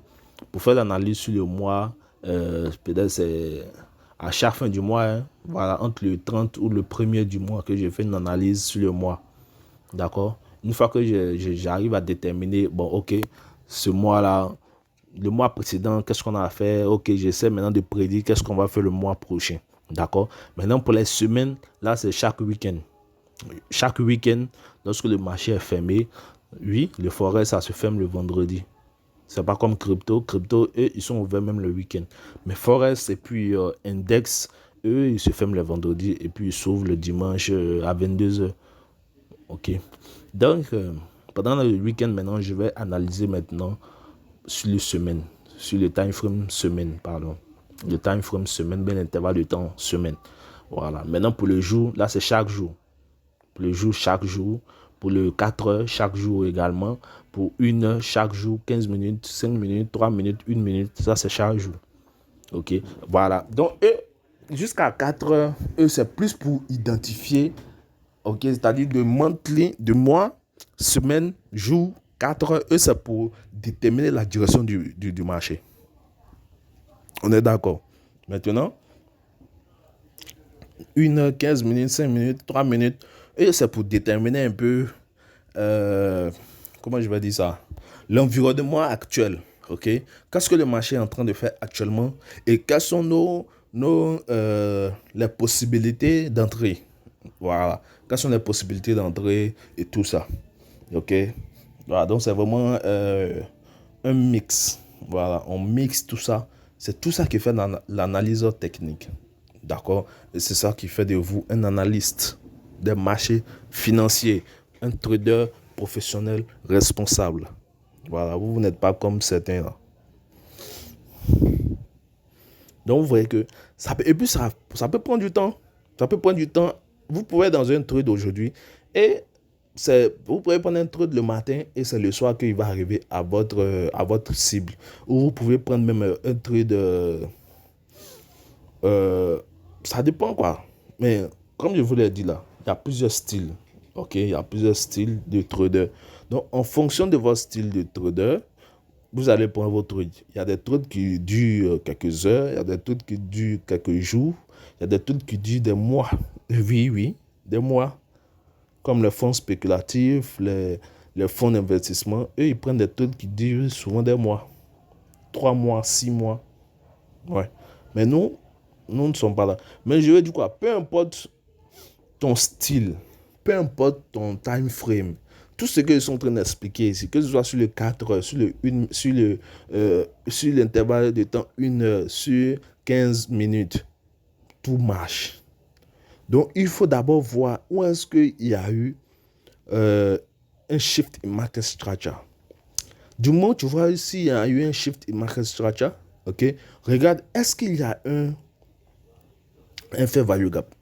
pour faire l'analyse sur le mois, peut-être c'est à chaque fin du mois, hein, voilà, entre le 30 ou le 1er du mois que je fais une analyse sur le mois. D'accord? Une fois que j'arrive à déterminer, bon, ok, ce mois-là, le mois précédent, qu'est-ce qu'on a fait? Ok, j'essaie maintenant de prédire qu'est-ce qu'on va faire le mois prochain. D'accord? Maintenant, pour les semaines, là, c'est chaque week-end. Chaque week-end, lorsque le marché est fermé, oui, le forex, ça se ferme le vendredi. C'est pas comme crypto. Crypto, eux, ils sont ouverts même le week-end. Mais forex et puis index, eux, ils se ferment le vendredi et puis ils s'ouvrent le dimanche à 22h. Ok. Donc, pendant le week-end, maintenant, je vais analyser maintenant sur les semaines, sur le time frame semaine, pardon. Le time frame semaine, bien l'intervalle de temps semaine. Voilà. Maintenant, pour le jour, là, c'est chaque jour. Pour le jour, chaque jour. Pour le 4 heures, chaque jour également. Pour 1 heure, chaque jour, 15 minutes, 5 minutes, 3 minutes, 1 minute. Ça, c'est chaque jour. Ok. Voilà. Donc, eux, jusqu'à 4 heures, eux, c'est plus pour identifier Ok, c'est-à-dire de monthly, de mois, semaine, jour, 4 heures. Eux, c'est pour déterminer la direction du marché. On est d'accord. Maintenant, 1 heure, 15 minutes, 5 minutes, 3 minutes. Et c'est pour déterminer un peu, comment je vais dire ça, l'environnement actuel. Ok, qu'est-ce que le marché est en train de faire actuellement et quelles sont les possibilités d'entrée. Voilà, quelles sont les possibilités d'entrée et tout ça. Ok, voilà, donc c'est vraiment un mix. Voilà, on mixe tout ça. C'est tout ça qui fait l'analyse technique. D'accord? Et c'est ça qui fait de vous un analyste des marchés financiers, un trader professionnel responsable. Voilà, vous n'êtes pas comme certains là. Donc vous voyez que ça peut, et puis ça peut prendre du temps. Ça peut prendre du temps. Vous pouvez être dans un trade aujourd'hui et vous pouvez prendre un trade le matin et c'est le soir qu'il va arriver à votre cible. Ou vous pouvez prendre même un trade. Ça dépend quoi. Mais comme je vous l'ai dit là, il y a plusieurs styles. Ok, il y a plusieurs styles de trader. Donc en fonction de votre style de trader, vous allez prendre votre trade. Il y a des trades qui durent quelques heures, il y a des trades qui durent quelques jours, il y a des trades qui durent des mois. Oui, oui, des mois. Comme les fonds spéculatifs, les fonds d'investissement, eux, ils prennent des trades qui durent souvent des mois. 3 mois, 6 mois. Ouais. Mais nous ne sommes pas là. Mais je veux dire quoi, peu importe ton style, peu importe ton time frame, tout ce qu'ils sont en train d'expliquer ici, que ce soit sur le 4 heures, sur l'intervalle de temps 1 heure, sur 15 minutes, tout marche. Donc, il faut d'abord voir où est-ce qu'il y a eu un shift in market structure. Du moment où tu vois ici, il y a eu un shift in market structure, ok, regarde, est-ce qu'il y a un fair value gap?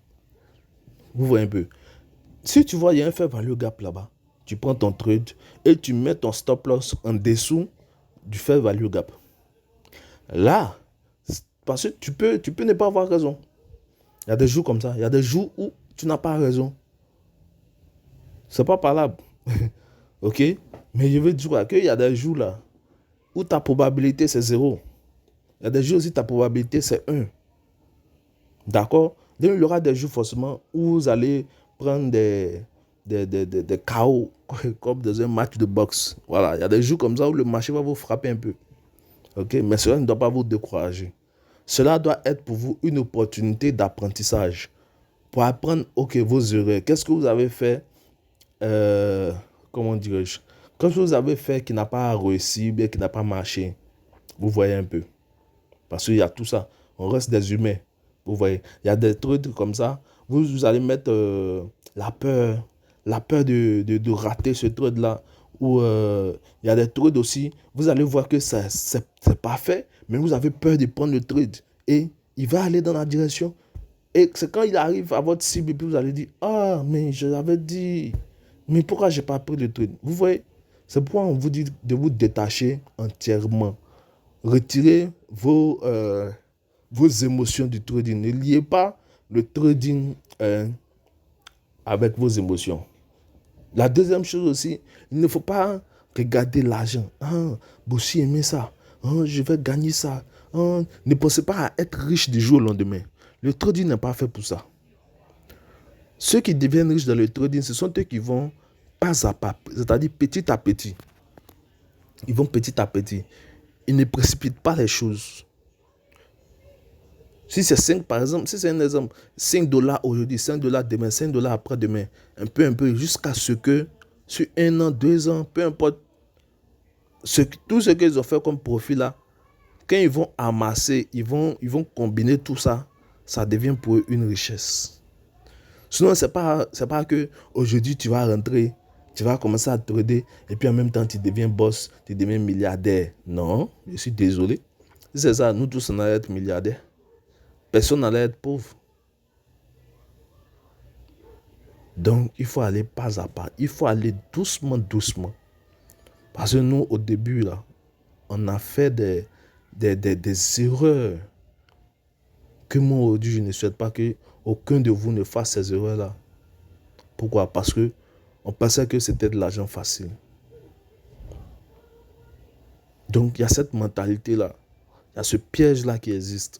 Vous voyez un peu. Si tu vois, il y a un fair value gap là-bas, tu prends ton trade et tu mets ton stop loss en dessous du fair value gap. Là, parce que tu peux ne pas avoir raison. Il y a des jours comme ça. Il y a des jours où tu n'as pas raison. C'est pas parlable. Ok? Mais je veux dire qu'il y a des jours là où ta probabilité c'est 0. Il y a des jours où ta probabilité c'est 1. D'accord? Donc il y aura des jours forcément où vous allez prendre des KO comme dans un match de boxe. Voilà, il y a des jours comme ça où le marché va vous frapper un peu. Ok? Mais cela ne doit pas vous décourager. Cela doit être pour vous une opportunité d'apprentissage. Pour apprendre, ok, vos erreurs. Qu'est-ce que vous avez fait, comment dirais-je? Qu'est-ce que vous avez fait qui n'a pas réussi, bien qui n'a pas marché? Vous voyez un peu. Parce qu'il y a tout ça. On reste des humains. Vous voyez. Il y a des trucs comme ça. Vous allez mettre la peur. La peur de rater ce truc-là. Ou il y a des trucs aussi. Vous allez voir que c'est parfait. Mais vous avez peur de prendre le trade. Et il va aller dans la direction. Et c'est quand il arrive à votre cible. Et puis vous allez dire, ah, mais je l'avais dit. Mais pourquoi je n'ai pas pris le trade? Vous voyez. C'est pourquoi on vous dit de vous détacher entièrement. Retirez vos émotions du trading. Ne liez pas le trading avec vos émotions. La deuxième chose aussi, il ne faut pas regarder l'argent. Ah, Bossy aimait ça. Ah, je vais gagner ça. Ah, ne pensez pas à être riche du jour au lendemain. Le trading n'est pas fait pour ça. Ceux qui deviennent riches dans le trading, ce sont eux qui vont pas à pas, c'est-à-dire petit à petit. Ils vont petit à petit. Ils ne précipitent pas les choses. Si c'est 5, par exemple, si c'est un exemple, $5 aujourd'hui, $5 demain, $5 après-demain, un peu, jusqu'à ce que, sur 1 an, 2 ans, peu importe, tout ce qu'ils ont fait comme profit là, quand ils vont amasser, ils vont combiner tout ça, ça devient pour eux une richesse. Sinon, c'est pas que aujourd'hui tu vas rentrer, tu vas commencer à trader, et puis en même temps tu deviens boss, tu deviens milliardaire. Non, je suis désolé. Si c'est ça, nous tous on allait être milliardaires. Personne n'allait être pauvre. Donc, il faut aller pas à pas. Il faut aller doucement, doucement. Parce que nous, au début, là, on a fait des erreurs que moi, aujourd'hui, je ne souhaite pas que aucun de vous ne fasse ces erreurs-là. Pourquoi? Parce que on pensait que c'était de l'argent facile. Donc, il y a cette mentalité-là. Il y a ce piège-là qui existe.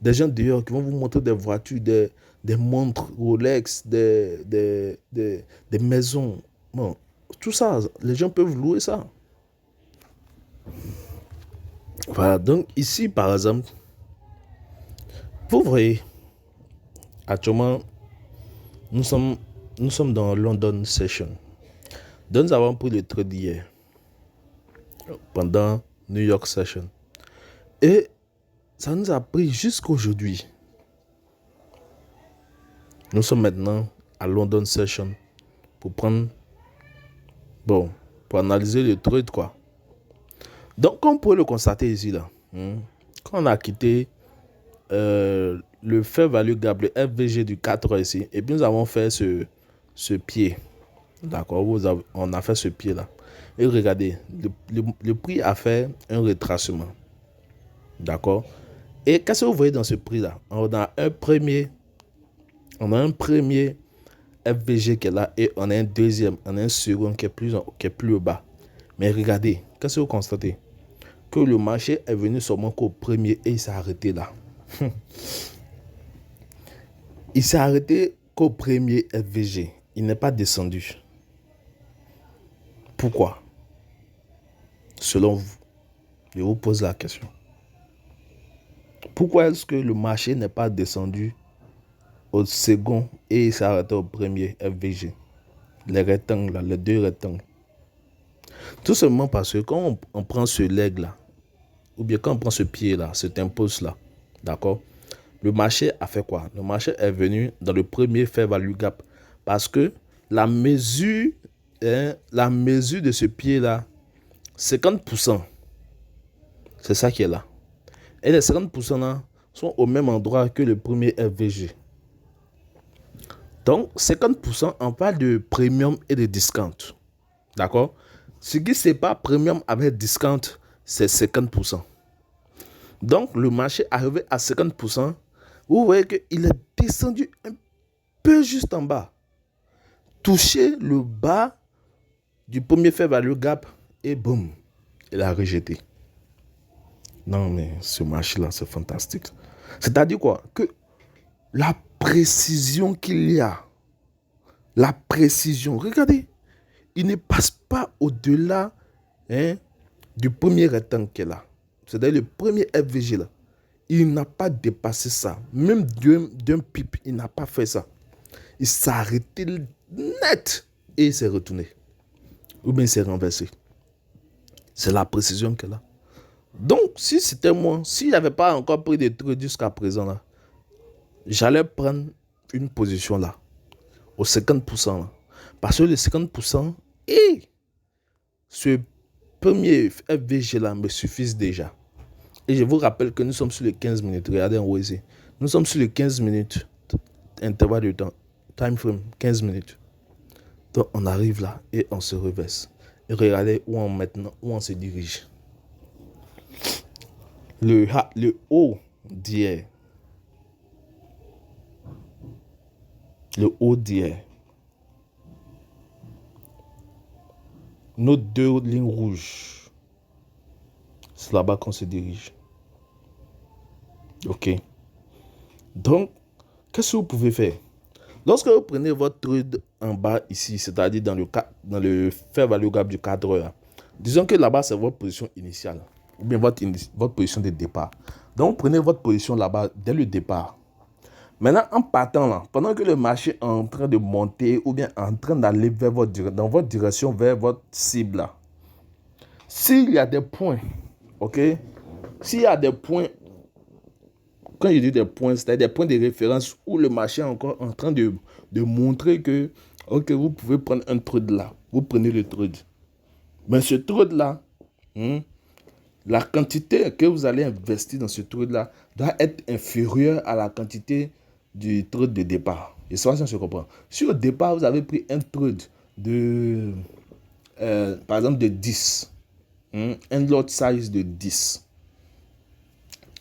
Des gens dehors qui vont vous montrer des voitures, des montres Rolex, des maisons. Bon, tout ça, les gens peuvent louer ça. Voilà, donc ici, par exemple, vous voyez, actuellement, nous sommes dans London Session. Donc, nous avons pris le trade hier, pendant New York Session. Et ça nous a pris jusqu'aujourd'hui. Nous sommes maintenant à London Session pour pour analyser le trade, quoi. Donc, comme vous pouvez le constater ici, là, quand on a quitté le fair value gap, le FVG du 4 heures ici, et puis nous avons fait ce pied. D'accord, on a fait ce pied-là. Et regardez, le prix a fait un retracement. D'accord. Et qu'est-ce que vous voyez dans ce prix-là? On a un premier FVG qui est là et on a un deuxième, on a un second qui est plus bas. Mais regardez, qu'est-ce que vous constatez? Que le marché est venu seulement qu'au premier et il s'est arrêté là. Il s'est arrêté qu'au premier FVG. Il n'est pas descendu. Pourquoi? Selon vous, je vous pose la question. Pourquoi est-ce que le marché n'est pas descendu au second et il s'est arrêté au premier FVG? Les rectangles là, les deux rectangles. Tout simplement parce que quand on prend ce leg là, ou bien quand on prend ce pied là, cet impulse là, d'accord, le marché a fait quoi? Le marché est venu dans le premier fair value gap parce que la mesure de ce pied là, 50%, c'est ça qui est là. Et les 50% là sont au même endroit que le premier FVG. Donc 50%, on parle de premium et de discount. D'accord? Ce qui sépare premium avec discount, c'est 50%. Donc, le marché arrivé à 50%, vous voyez qu'il est descendu un peu juste en bas. Touché le bas du premier fair value gap et boum, il a rejeté. Non, mais ce marché-là, c'est fantastique. C'est-à-dire quoi? Que la précision qu'il y a, la précision, regardez, il ne passe pas au-delà du premier rectangle qui est là. C'est-à-dire le premier FVG là. Il n'a pas dépassé ça. Même d'un pipe, il n'a pas fait ça. Il s'est arrêté net et il s'est retourné. Ou bien il s'est renversé. C'est la précision qu'elle a. Donc, si c'était moi, s'il n'y avait pas encore pris des trucs jusqu'à présent là, j'allais prendre une position là, au 50% là. Parce que le 50% et ce premier FVG là me suffisent déjà. Et je vous rappelle que nous sommes sur les 15 minutes. Regardez en haut ici. Nous sommes sur les 15 minutes. Intervalle de temps. Time frame, 15 minutes. Donc on arrive là et on se reverse. Et regardez où on se dirige. Le haut d'hier. Le haut d'hier. Nos deux lignes rouges. C'est là-bas qu'on se dirige. Ok. Donc, qu'est-ce que vous pouvez faire? Lorsque vous prenez votre trade en bas ici, c'est-à-dire dans le fair value gap du 4 heures, disons que là-bas, c'est votre position initiale, ou bien votre position de départ. Donc, prenez votre position là-bas dès le départ. Maintenant, en partant là, pendant que le marché est en train de monter, ou bien en train d'aller dans votre direction, vers votre cible là, s'il y a des points, ok, s'il y a des points, quand je dis des points, c'est-à-dire des points de référence où le marché est encore en train de montrer que, ok, vous pouvez prendre un trade là. Vous prenez le trade. Mais ce trade là, la quantité que vous allez investir dans ce trade là doit être inférieure à la quantité du trade de départ. Et ça, on se comprend. Si au départ, vous avez pris un trade de, par exemple, de 10, un lot size de 10.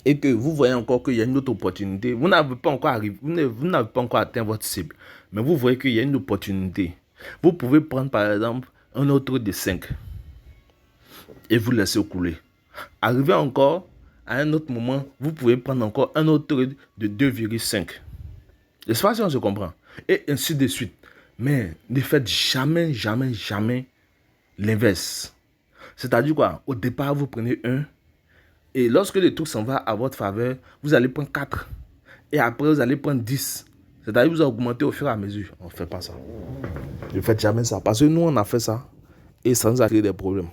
et que vous voyez encore qu'il y a une autre opportunité, vous n'avez pas encore arrivé, vous n'avez pas encore atteint votre cible, mais vous voyez qu'il y a une opportunité. Vous pouvez prendre par exemple un autre de 5 et vous laisser couler. Arrivé encore à un autre moment, vous pouvez prendre encore un autre de 2,5. Je ne sais pas si on se comprend. Et ainsi de suite. Mais ne faites jamais, jamais, jamais l'inverse. C'est-à-dire quoi? Au départ, vous prenez un. Et lorsque le truc s'en va à votre faveur, vous allez prendre 4. Et après, vous allez prendre 10. C'est-à-dire que vous augmentez au fur et à mesure. On ne fait pas ça. Ne faites jamais ça. Parce que nous, on a fait ça. Et ça nous a créé des problèmes.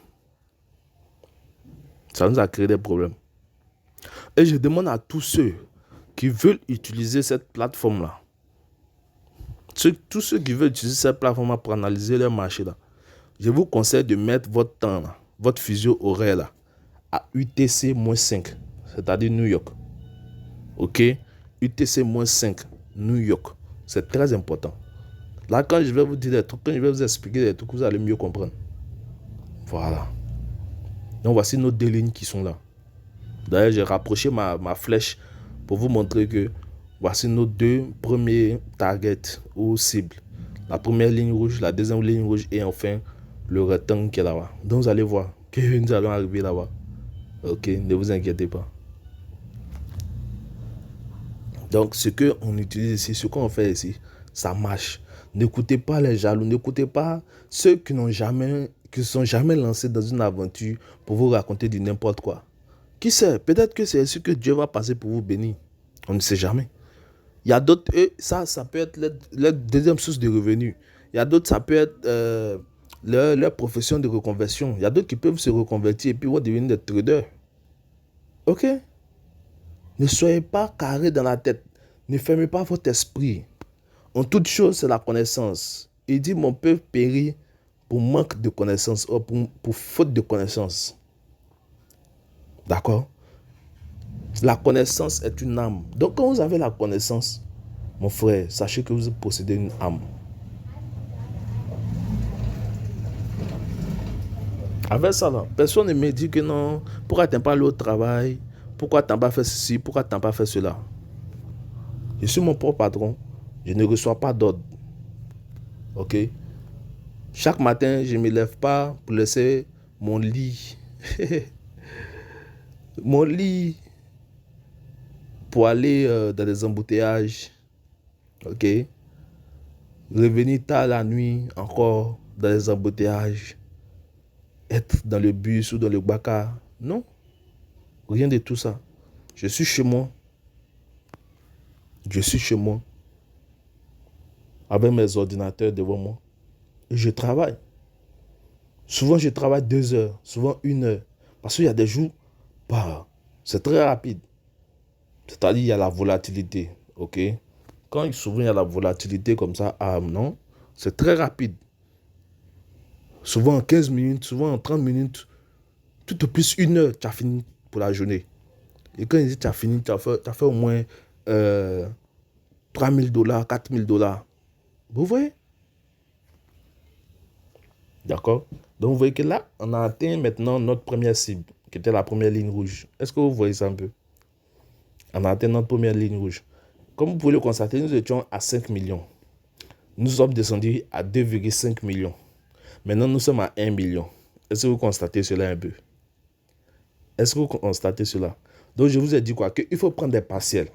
Ça nous a créé des problèmes. Et je demande à tous ceux qui veulent utiliser cette plateforme-là, tous ceux qui veulent utiliser cette plateforme pour analyser leur marché là, je vous conseille de mettre votre temps là, votre fuseau horaire là, à UTC-5, c'est-à-dire New York. Ok? UTC-5, New York. C'est très important. Là, quand je vais vous dire des trucs, quand je vais vous expliquer des trucs, vous allez mieux comprendre. Voilà. Donc, voici nos deux lignes qui sont là. D'ailleurs, j'ai rapproché ma flèche pour vous montrer que voici nos deux premiers targets ou cibles. La première ligne rouge, la deuxième ligne rouge et enfin le rectangle qui est là-bas. Donc vous allez voir que nous allons arriver là-bas. Ok, ne vous inquiétez pas. Donc ce qu'on utilise ici, ce qu'on fait ici, ça marche. N'écoutez pas les jaloux, n'écoutez pas ceux qui ne sont jamais lancés dans une aventure pour vous raconter du n'importe quoi. Qui sait, peut-être que c'est ce que Dieu va passer pour vous bénir. On ne sait jamais. Il y a d'autres, ça peut être leur deuxième source de revenus. Il y a d'autres, ça peut être leur profession de reconversion. Il y a d'autres qui peuvent se reconvertir et puis vont devenir des traders. Ok? Ne soyez pas carré dans la tête. Ne fermez pas votre esprit. En toute chose, c'est la connaissance. Il dit, mon peuple périt pour manque de connaissance, ou pour faute de connaissance. D'accord? La connaissance est une âme. Donc, quand vous avez la connaissance, mon frère, sachez que vous possédez une âme. Avec ça, là, personne ne me dit que non. Pourquoi tu n'as pas allé au travail? Pourquoi tu n'as pas fait ceci? Pourquoi tu n'as pas fait cela? Je suis mon propre patron. Je ne reçois pas d'ordre. Ok? Chaque matin, je ne me lève pas pour laisser mon lit. Mon lit pour aller dans les embouteillages. Ok? Revenir tard la nuit encore dans les embouteillages. Être dans le bus ou dans le baka. Non. Rien de tout ça. Je suis chez moi. Je suis chez moi. Avec mes ordinateurs devant moi. Et je travaille. Souvent, je travaille 2 heures. Souvent 1 heure. Parce qu'il y a des jours, bah, c'est très rapide. C'est-à-dire, il y a la volatilité. Ok? Quand souvent il y a la volatilité comme ça, non, c'est très rapide. Souvent en 15 minutes, souvent en 30 minutes, tout au plus 1 heure, tu as fini pour la journée. Et quand il dit tu as fini, tu as fait au moins $3 000, $4 000. Vous voyez? D'accord? Donc vous voyez que là, on a atteint maintenant notre première cible, qui était la première ligne rouge. Est-ce que vous voyez ça un peu? On a atteint notre première ligne rouge. Comme vous pouvez le constater, nous étions à 5 millions. Nous sommes descendus à 2,5 millions. Maintenant, nous sommes à 1 million. Est-ce que vous constatez cela un peu? Est-ce que vous constatez cela? Donc, je vous ai dit quoi? Qu'il faut prendre des partiels.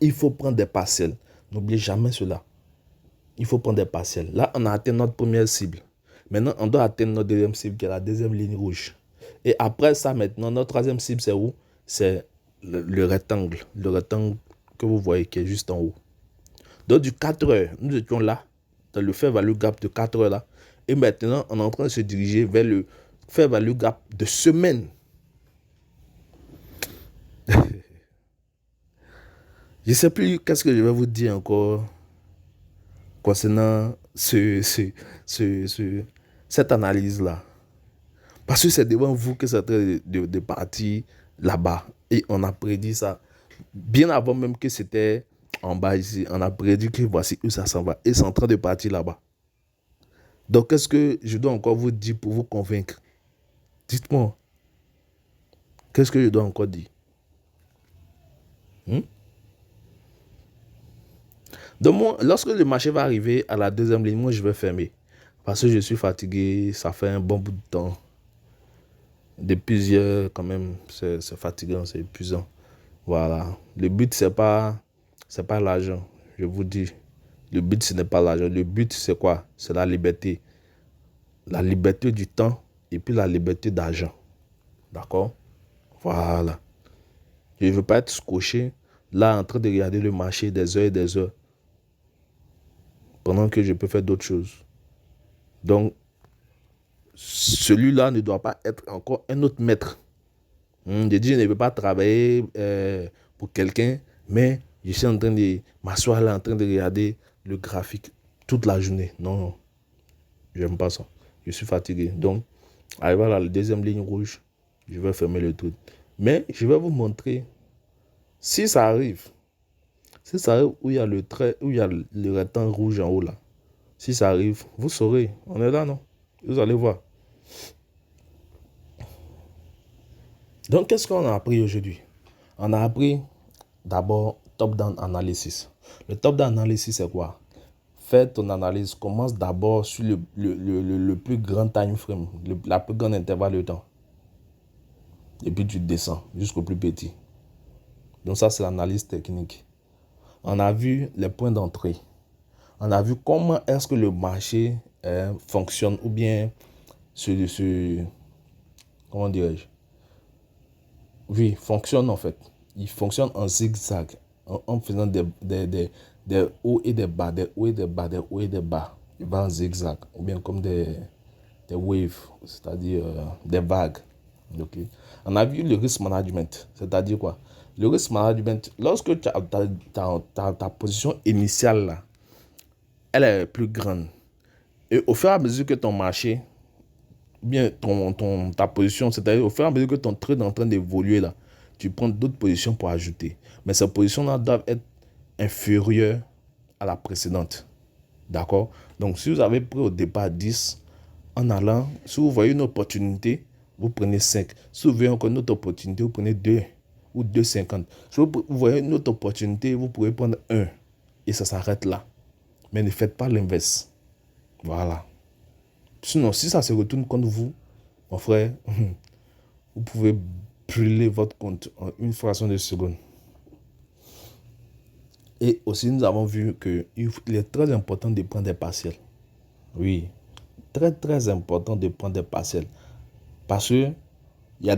Il faut prendre des partiels. N'oubliez jamais cela. Il faut prendre des partiels. Là, on a atteint notre première cible. Maintenant, on doit atteindre notre deuxième cible, qui est la deuxième ligne rouge. Et après ça, maintenant, notre troisième cible, c'est où? C'est le rectangle. Le rectangle que vous voyez qui est juste en haut. Donc, du 4 heures, nous étions là, dans le fair value gap de 4 heures là. Et maintenant, on est en train de se diriger vers le fair value gap de semaine. Je ne sais plus qu'est-ce que je vais vous dire encore concernant cette analyse-là. Parce que c'est devant vous que c'est en train de partir là-bas. Et on a prédit ça bien avant même que c'était en bas ici. On a prédit que voici où ça s'en va. Et c'est en train de partir là-bas. Donc, qu'est-ce que je dois encore vous dire pour vous convaincre? Dites-moi. Qu'est-ce que je dois encore dire? Donc, moi, lorsque le marché va arriver à la deuxième ligne, moi, je vais fermer. Parce que je suis fatigué, ça fait un bon bout de temps. De plusieurs, quand même, c'est fatigant, c'est épuisant. Voilà. Le but, c'est pas l'argent, je vous dis. Le but, ce n'est pas l'argent. Le but, c'est quoi? C'est la liberté. La liberté du temps et puis la liberté d'argent. D'accord? Voilà. Je ne veux pas être scotché là en train de regarder le marché des heures et des heures pendant que je peux faire d'autres choses. Donc, celui-là ne doit pas être encore un autre maître. Je dis, je ne peux pas travailler pour quelqu'un, mais je suis en train de m'asseoir là, en train de regarder le graphique toute la journée. Non, non, j'aime pas ça. Je suis fatigué. Donc, arrivé à la deuxième ligne rouge, je vais fermer le truc. Mais je vais vous montrer, si ça arrive où il y a le trait, où il y a le rectangle rouge en haut là, si ça arrive, vous saurez. On est là, non? Vous allez voir. Donc, qu'est-ce qu'on a appris aujourd'hui? On a appris d'abord top-down analysis. Le top-down analysis, c'est quoi? Fais ton analyse. Commence d'abord sur le plus grand time frame, la plus grande intervalle de temps. Et puis tu descends jusqu'au plus petit. Donc ça, c'est l'analyse technique. On a vu les points d'entrée. On a vu comment est-ce que le marché fonctionne ou bien comment dirais-je? Oui, fonctionne en fait. Il fonctionne en zigzag, en faisant des hauts et des bas, des hauts et des bas, des hauts et des bas. Il va en zigzag, ou bien comme des waves, c'est-à-dire des vagues. Okay. On a vu le risk management, c'est-à-dire quoi? Le risk management, lorsque ta position initiale, là, elle est plus grande, et au fur et à mesure que ton marché, bien ta position, c'est-à-dire au fur et à mesure que ton trade est en train d'évoluer là, tu prends d'autres positions pour ajouter. Mais ces positions-là doivent être inférieures à la précédente. D'accord? Donc, si vous avez pris au départ 10, en allant, si vous voyez une opportunité, vous prenez 5. Si vous voyez encore une autre opportunité, vous prenez 2 ou 2,50. Si vous voyez une autre opportunité, vous pouvez prendre 1 et ça s'arrête là. Mais ne faites pas l'inverse. Voilà. Sinon, si ça se retourne contre vous, mon frère, vous pouvez brûler votre compte en une fraction de seconde. Et aussi, nous avons vu qu'il est très important de prendre des partiels. Oui, très très important de prendre des partiels. Parce que il y a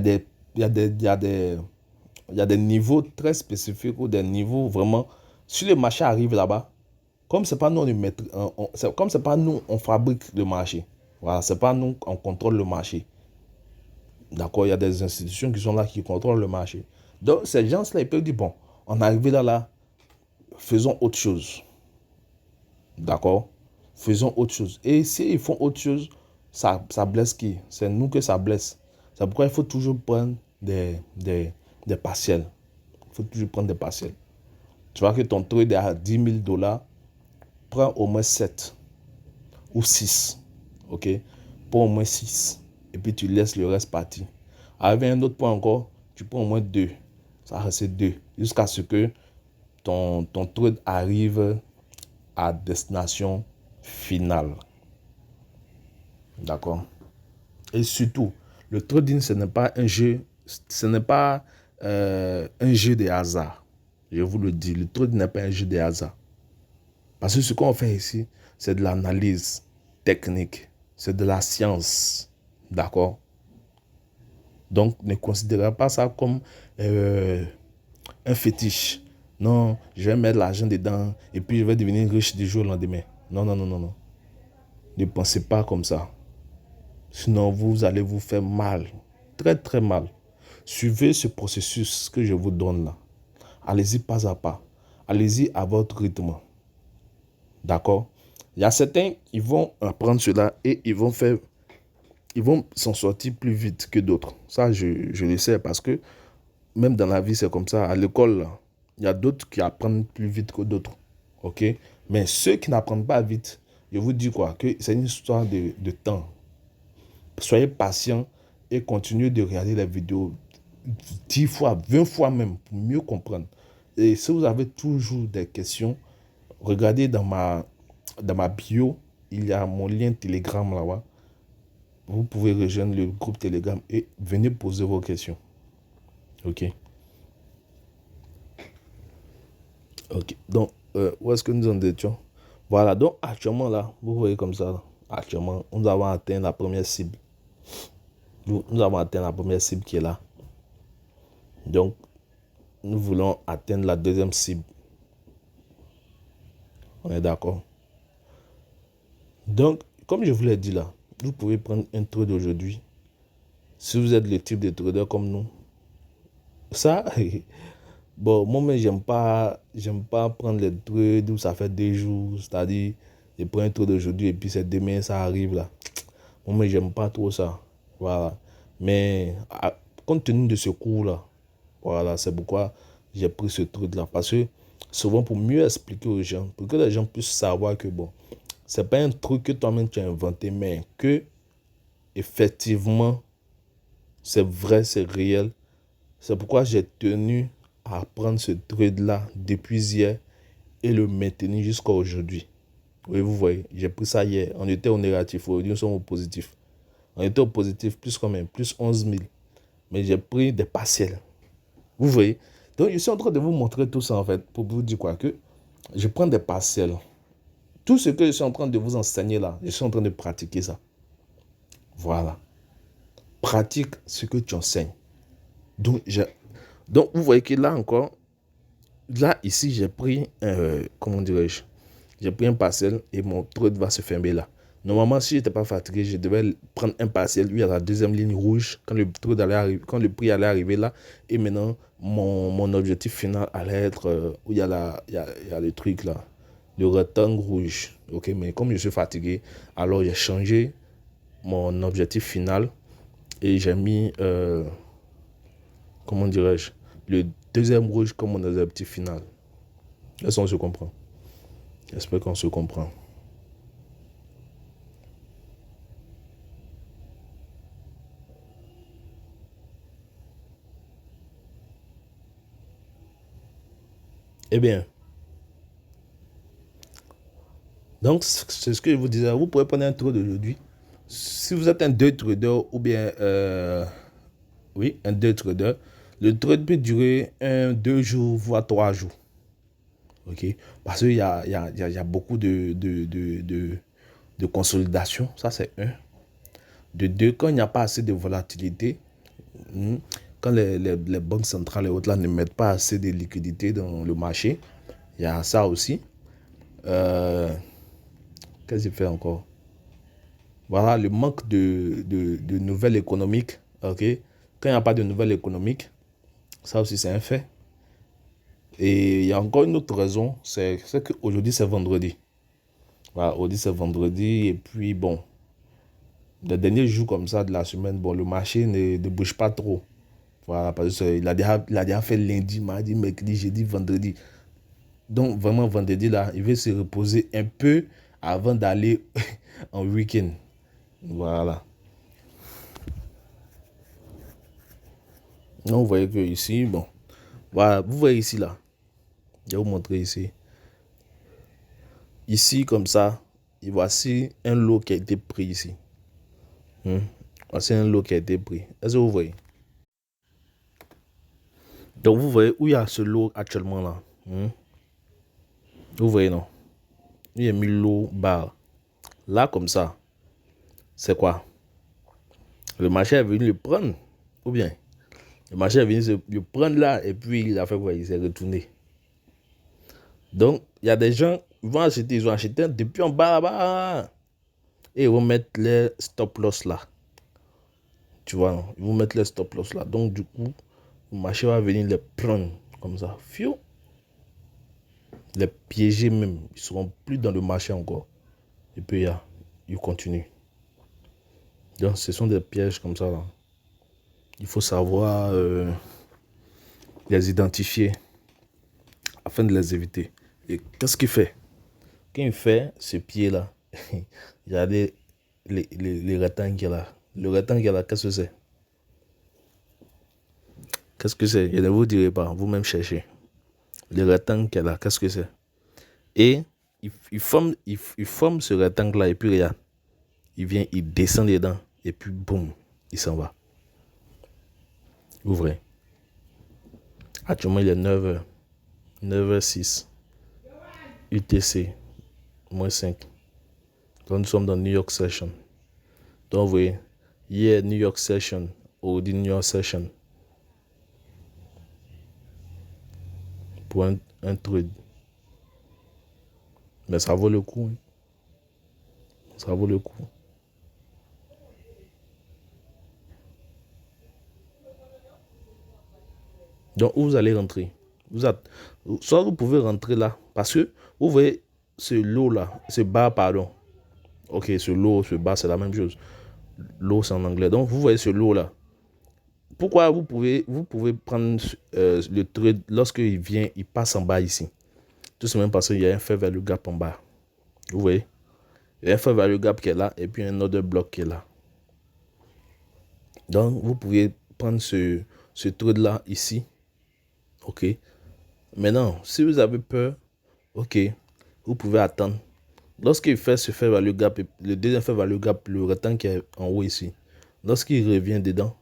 des niveaux très spécifiques ou des niveaux vraiment. Si le marché arrive là-bas, comme c'est pas nous comme c'est pas nous on fabrique le marché. Voilà, c'est pas nous on contrôle le marché. D'accord, il y a des institutions qui sont là qui contrôlent le marché. Donc ces gens-là ils peuvent dire bon, on est arrivé là, faisons autre chose. D'accord, faisons autre chose. Et s'ils font autre chose, ça blesse qui? C'est nous que ça blesse. C'est pourquoi il faut toujours prendre des partiels. Il faut toujours prendre des partiels. Tu vois que ton trade est à $10,000, prends au moins 7 ou 6. Ok? Prends au moins 6. Et puis tu laisses le reste partir. Avec un autre point encore, tu prends au moins 2. Ça reste 2. Jusqu'à ce que ton trade arrive à destination finale. D'accord? Et surtout, le trading, ce n'est pas un jeu, ce n'est pas un jeu de hasard. Je vous le dis, le trading n'est pas un jeu de hasard. Parce que ce qu'on fait ici, c'est de l'analyse technique, c'est de la science. D'accord? Donc, ne considérez pas ça comme un fétiche. Non, je vais mettre l'argent dedans et puis je vais devenir riche du jour au lendemain. Non, non, non, non, non. Ne pensez pas comme ça. Sinon, vous allez vous faire mal. Très, très mal. Suivez ce processus que je vous donne là. Allez-y pas à pas. Allez-y à votre rythme. D'accord? Il y a certains, ils vont apprendre cela et ils vont s'en sortir plus vite que d'autres. Ça, je le sais parce que même dans la vie, c'est comme ça. À l'école, là, il y a d'autres qui apprennent plus vite que d'autres. OK? Mais ceux qui n'apprennent pas vite, je vous dis quoi? Que c'est une histoire de temps. Soyez patient et continuez de regarder les vidéos 10 fois, 20 fois même pour mieux comprendre. Et si vous avez toujours des questions, regardez dans ma bio, il y a mon lien Telegram là-bas. Vous pouvez rejoindre le groupe Telegram et venez poser vos questions. Ok. Ok. Donc, où est-ce que nous en étions? Voilà. Donc, actuellement là, vous voyez comme ça. Là, actuellement, nous avons atteint la première cible. Nous avons atteint la première cible qui est là. Donc, nous voulons atteindre la deuxième cible. On est d'accord? Donc, comme je vous l'ai dit là, vous pouvez prendre un trade d'aujourd'hui. Si vous êtes le type de trader comme nous, ça, bon, moi, j'aime pas prendre les trades où ça fait 2 jours, c'est-à-dire, je prends un trade d'aujourd'hui et puis c'est demain, ça arrive là. Moi, j'aime pas trop ça. Voilà. Mais, compte tenu de ce cours-là, voilà, c'est pourquoi j'ai pris ce truc-là. Parce que souvent, pour mieux expliquer aux gens, pour que les gens puissent savoir que, bon, c'est pas un truc que toi-même tu as inventé, mais que, effectivement, c'est vrai, c'est réel. C'est pourquoi j'ai tenu à prendre ce trade-là depuis hier et le maintenir jusqu'à aujourd'hui. Oui, vous voyez, j'ai pris ça hier. On était au négatif, aujourd'hui, nous sommes au positif. On était au positif, plus combien? Plus 11 000. Mais j'ai pris des partiels. Vous voyez? Donc, je suis en train de vous montrer tout ça, en fait, pour vous dire quoi? Que je prends des partiels. Tout ce que je suis en train de vous enseigner là, je suis en train de pratiquer ça. Voilà. Pratique ce que tu enseignes. Donc, vous voyez que là encore, là, ici, j'ai pris, comment dirais-je? J'ai pris un partiel et mon trade va se fermer là. Normalement, si je n'étais pas fatigué, je devais prendre un partiel, lui, à la deuxième ligne rouge, quand le prix allait arriver là. Et maintenant, mon objectif final allait être où il y a le truc là, le rectangle rouge. Ok, mais comme je suis fatigué, alors j'ai changé mon objectif final et j'ai mis, comment dirais-je, le deuxième rouge comme mon objectif final. Est-ce qu'on se comprend? J'espère qu'on se comprend. Eh bien, donc c'est ce que je vous disais. Vous pouvez prendre un trade d'aujourd'hui. Si vous êtes un day trader ou bien, oui, un day trader, le trade peut durer 2 jours, voire 3 jours. Ok? Parce qu'il y a beaucoup de consolidation. Ça, c'est un. De deux, quand il n'y a pas assez de volatilité, quand les banques centrales et autres là ne mettent pas assez de liquidités dans le marché, il y a ça aussi. Qu'est-ce qu'il fait encore? Voilà, le manque de nouvelles économiques. Ok? Quand il n'y a pas de nouvelles économiques, ça aussi c'est un fait. Et il y a encore une autre raison, c'est qu'aujourd'hui c'est vendredi. Voilà, aujourd'hui c'est vendredi et puis bon, les derniers jours comme ça de la semaine, bon, le marché ne bouge pas trop. Voilà, parce qu'il a déjà fait lundi, mardi, mercredi, jeudi, vendredi. Donc vraiment vendredi là, il veut se reposer un peu avant d'aller en week-end. Voilà. Donc vous voyez que ici, bon, voilà, vous voyez ici là, je vais vous montrer ici. Ici comme ça, et voici un lot qui a été pris ici. Voici un lot qui a été pris. Est-ce que vous voyez? Donc vous voyez où il y a ce lot actuellement là. Vous voyez non? Il y a mis l'eau bas. Là comme ça, c'est quoi? Le marché est venu le prendre. Ou bien, le marché est venu le prendre là et puis il a fait quoi? Il s'est retourné. Donc, il y a des gens, ils ont acheté depuis en bas là-bas. Et ils vont mettre les stop loss là. Tu vois, ils vont mettre les stop loss là. Donc, du coup, le marché va venir les prendre comme ça. Fiu. Les piéger même. Ils ne seront plus dans le marché encore. Et puis, ils continuent. Donc, ce sont des pièges comme ça là. Il faut savoir les identifier afin de les éviter. Et qu'est-ce qu'il fait? Quand il fait ce pied-là, il y a les rectangles là. Le rectangle là, qu'est-ce que c'est? Qu'est-ce que c'est? Je ne vous dirai pas, vous-même cherchez. Le rectangle qui est là, qu'est-ce que c'est? Et il forme ce rectangle-là et puis regarde. Il vient, il descend dedans et puis boum, il s'en va. Ouvrez. Actuellement, il est 9h. 9h06. UTC. Moins 5. Donc, nous sommes dans New York Session. Donc, vous voyez, hier, New York Session. Aujourd'hui, New York Session. Pour un trade. Mais ça vaut le coup. Hein. Ça vaut le coup. Donc, où vous allez rentrer? Soit vous pouvez rentrer là. Parce que, vous voyez, ce lot là, ce bas, pardon. Ok, ce lot, ce bas, c'est la même chose. Lot, c'est en anglais. Donc, vous voyez ce lot là. Pourquoi vous pouvez prendre le trade lorsqu'il vient, il passe en bas ici. Tout simplement parce qu'il y a un fair value gap en bas. Vous voyez? Il y a un fair value gap qui est là et puis un autre bloc qui est là. Donc, vous pouvez prendre ce trade là ici. Ok. Maintenant, si vous avez peur, ok, vous pouvez attendre. Lorsqu'il fait ce fair value gap, le deuxième fair value gap, le rectangle qui est en haut ici, lorsqu'il revient dedans,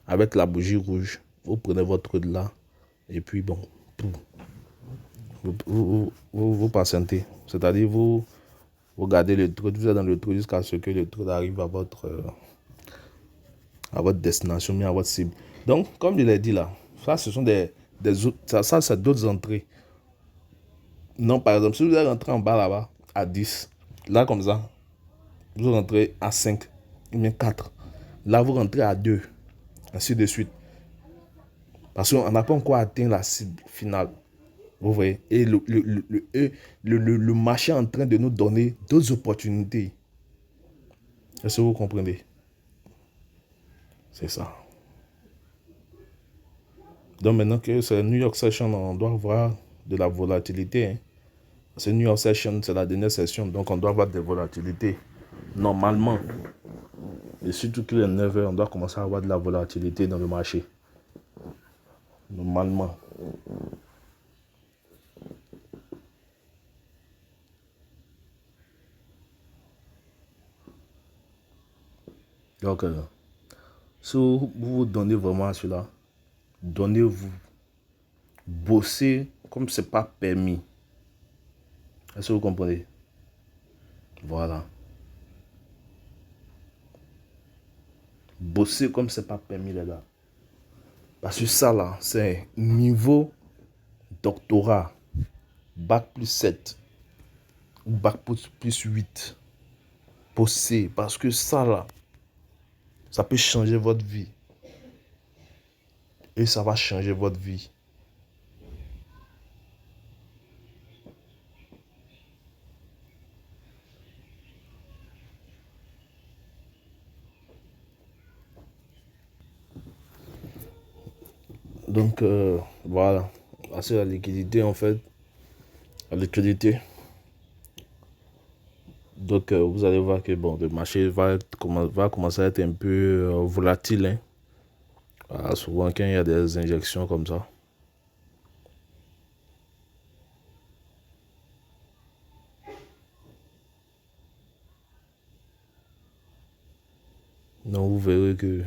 avec la bougie rouge, vous prenez votre trade là et puis bon, vous patientez. C'est-à-dire, vous gardez le trade, vous êtes dans le trade jusqu'à ce que le trade arrive à votre destination, mais à votre cible. Donc, comme je l'ai dit là, ça, ce sont ça c'est d'autres entrées. Non, par exemple, si vous allez rentrer en bas là-bas, à 10, là comme ça, vous rentrez à 5, ou bien 4. Là, vous rentrez à 2, ainsi de suite. Parce qu'on n'a pas encore atteint la cible finale. Vous voyez? Et le marché est en train de nous donner d'autres opportunités. Est-ce que vous comprenez? C'est ça. Donc maintenant que c'est New York Session, on doit avoir de la volatilité. Hein. C'est New York Session, c'est la dernière session, donc on doit avoir des volatilités. Normalement. Et surtout qu'il est 9h, on doit commencer à avoir de la volatilité dans le marché. Normalement. Donc, si vous vous donnez vraiment à cela, donnez-vous. Bossez comme c'est pas permis. Est-ce que vous comprenez? Voilà. Bosser comme c'est pas permis, les gars. Parce que ça, là, c'est niveau doctorat. Bac plus 7. Ou bac plus 8. Bosser. Parce que ça, là, ça peut changer votre vie. Et ça va changer votre vie. Donc, voilà. Parce que la liquidité, en fait, la liquidité. Donc, vous allez voir que bon, le marché va commencer à être un peu volatile. Hein. Voilà, souvent, quand il y a des injections comme ça. Donc, vous verrez que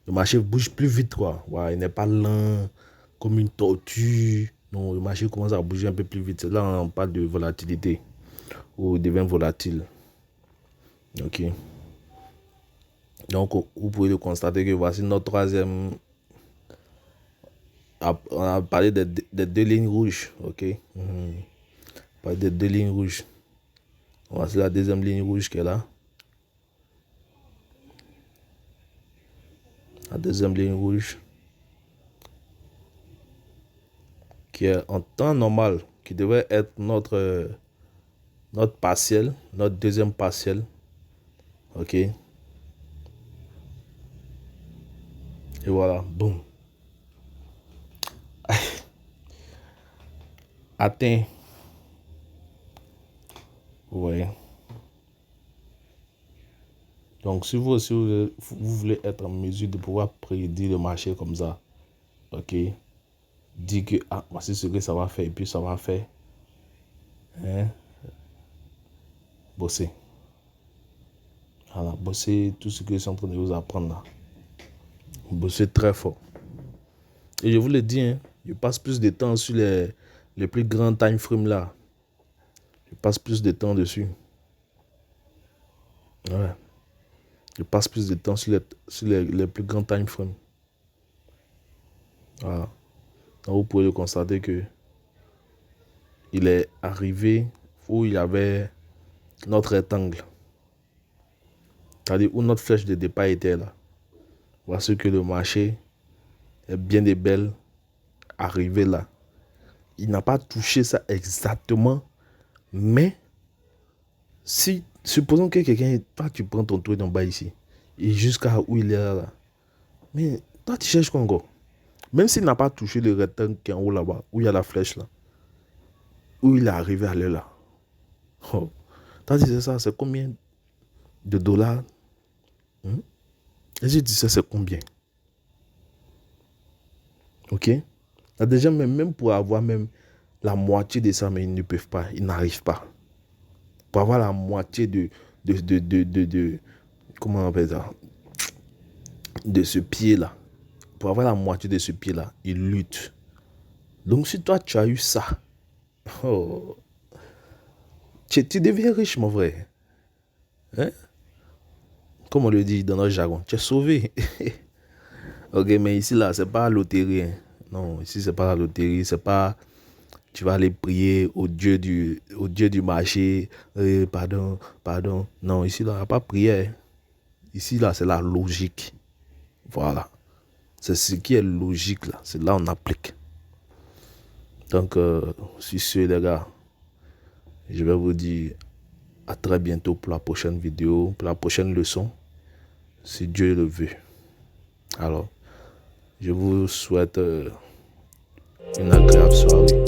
le marché bouge plus vite, quoi. Voilà, il n'est pas lent comme une tortue. Non, le marché commence à bouger un peu plus vite. Là, on parle de volatilité. Ou il devient volatile. Ok. Donc, vous pouvez le constater que voici notre troisième. On a parlé des deux lignes rouges. Ok. On a parlé des deux lignes rouges. Voici la deuxième ligne rouge qui est là. La deuxième ligne rouge. Qui est en temps normal. Qui devrait être notre partiel. Notre deuxième partiel. Ok. Et voilà. Boum. Atteint. Vous voyez. Donc, si vous aussi, vous voulez être en mesure de pouvoir prédire le marché comme ça, ok, dit que ah, voici ce que ça va faire et puis ça va faire. Hein? Bosser. Voilà, bosser tout ce que je suis en train de vous apprendre là. Bosser très fort. Et je vous le dis, hein, je passe plus de temps sur les plus grands time frames là. Je passe plus de temps dessus. Ouais. Je passe plus de temps sur les plus grands time frames. Voilà. Donc vous pouvez le constater que il est arrivé où il y avait notre rectangle. C'est-à-dire où notre flèche de départ était là. Voici que le marché est bien des belles arrivé là. Il n'a pas touché ça exactement, mais si, supposons que quelqu'un, toi tu prends ton trade en bas ici, et jusqu'à où il est là, mais toi tu cherches quoi encore? Même s'il n'a pas touché le rectangle qui est en haut là-bas, où il y a la flèche là, où il est arrivé à aller là. Oh. Toi tu sais ça, c'est combien de dollars? Et je dis ça, c'est combien? Ok? Là, déjà, même pour avoir même la moitié de ça, mais ils ne peuvent pas, ils n'arrivent pas. Pour avoir la moitié de comment on appelle ça? De ce pied-là. Pour avoir la moitié de ce pied-là, ils luttent. Donc, si toi, tu as eu ça, oh, tu deviens riche, mon vrai. Hein? Comme on le dit dans notre jargon, tu es sauvé. Ok, mais ici, là, c'est pas la loterie. Hein. Non, ici, c'est pas la loterie. C'est pas, tu vas aller prier au Dieu du marché. Pardon, pardon. Non, ici, là, il n'y a pas prière. Ici, là, c'est la logique. Voilà. C'est ce qui est logique, là. C'est là on applique. Donc, sur ce, les gars, je vais vous dire à très bientôt pour la prochaine vidéo, pour la prochaine leçon, si Dieu le veut. Alors, je vous souhaite une agréable soirée.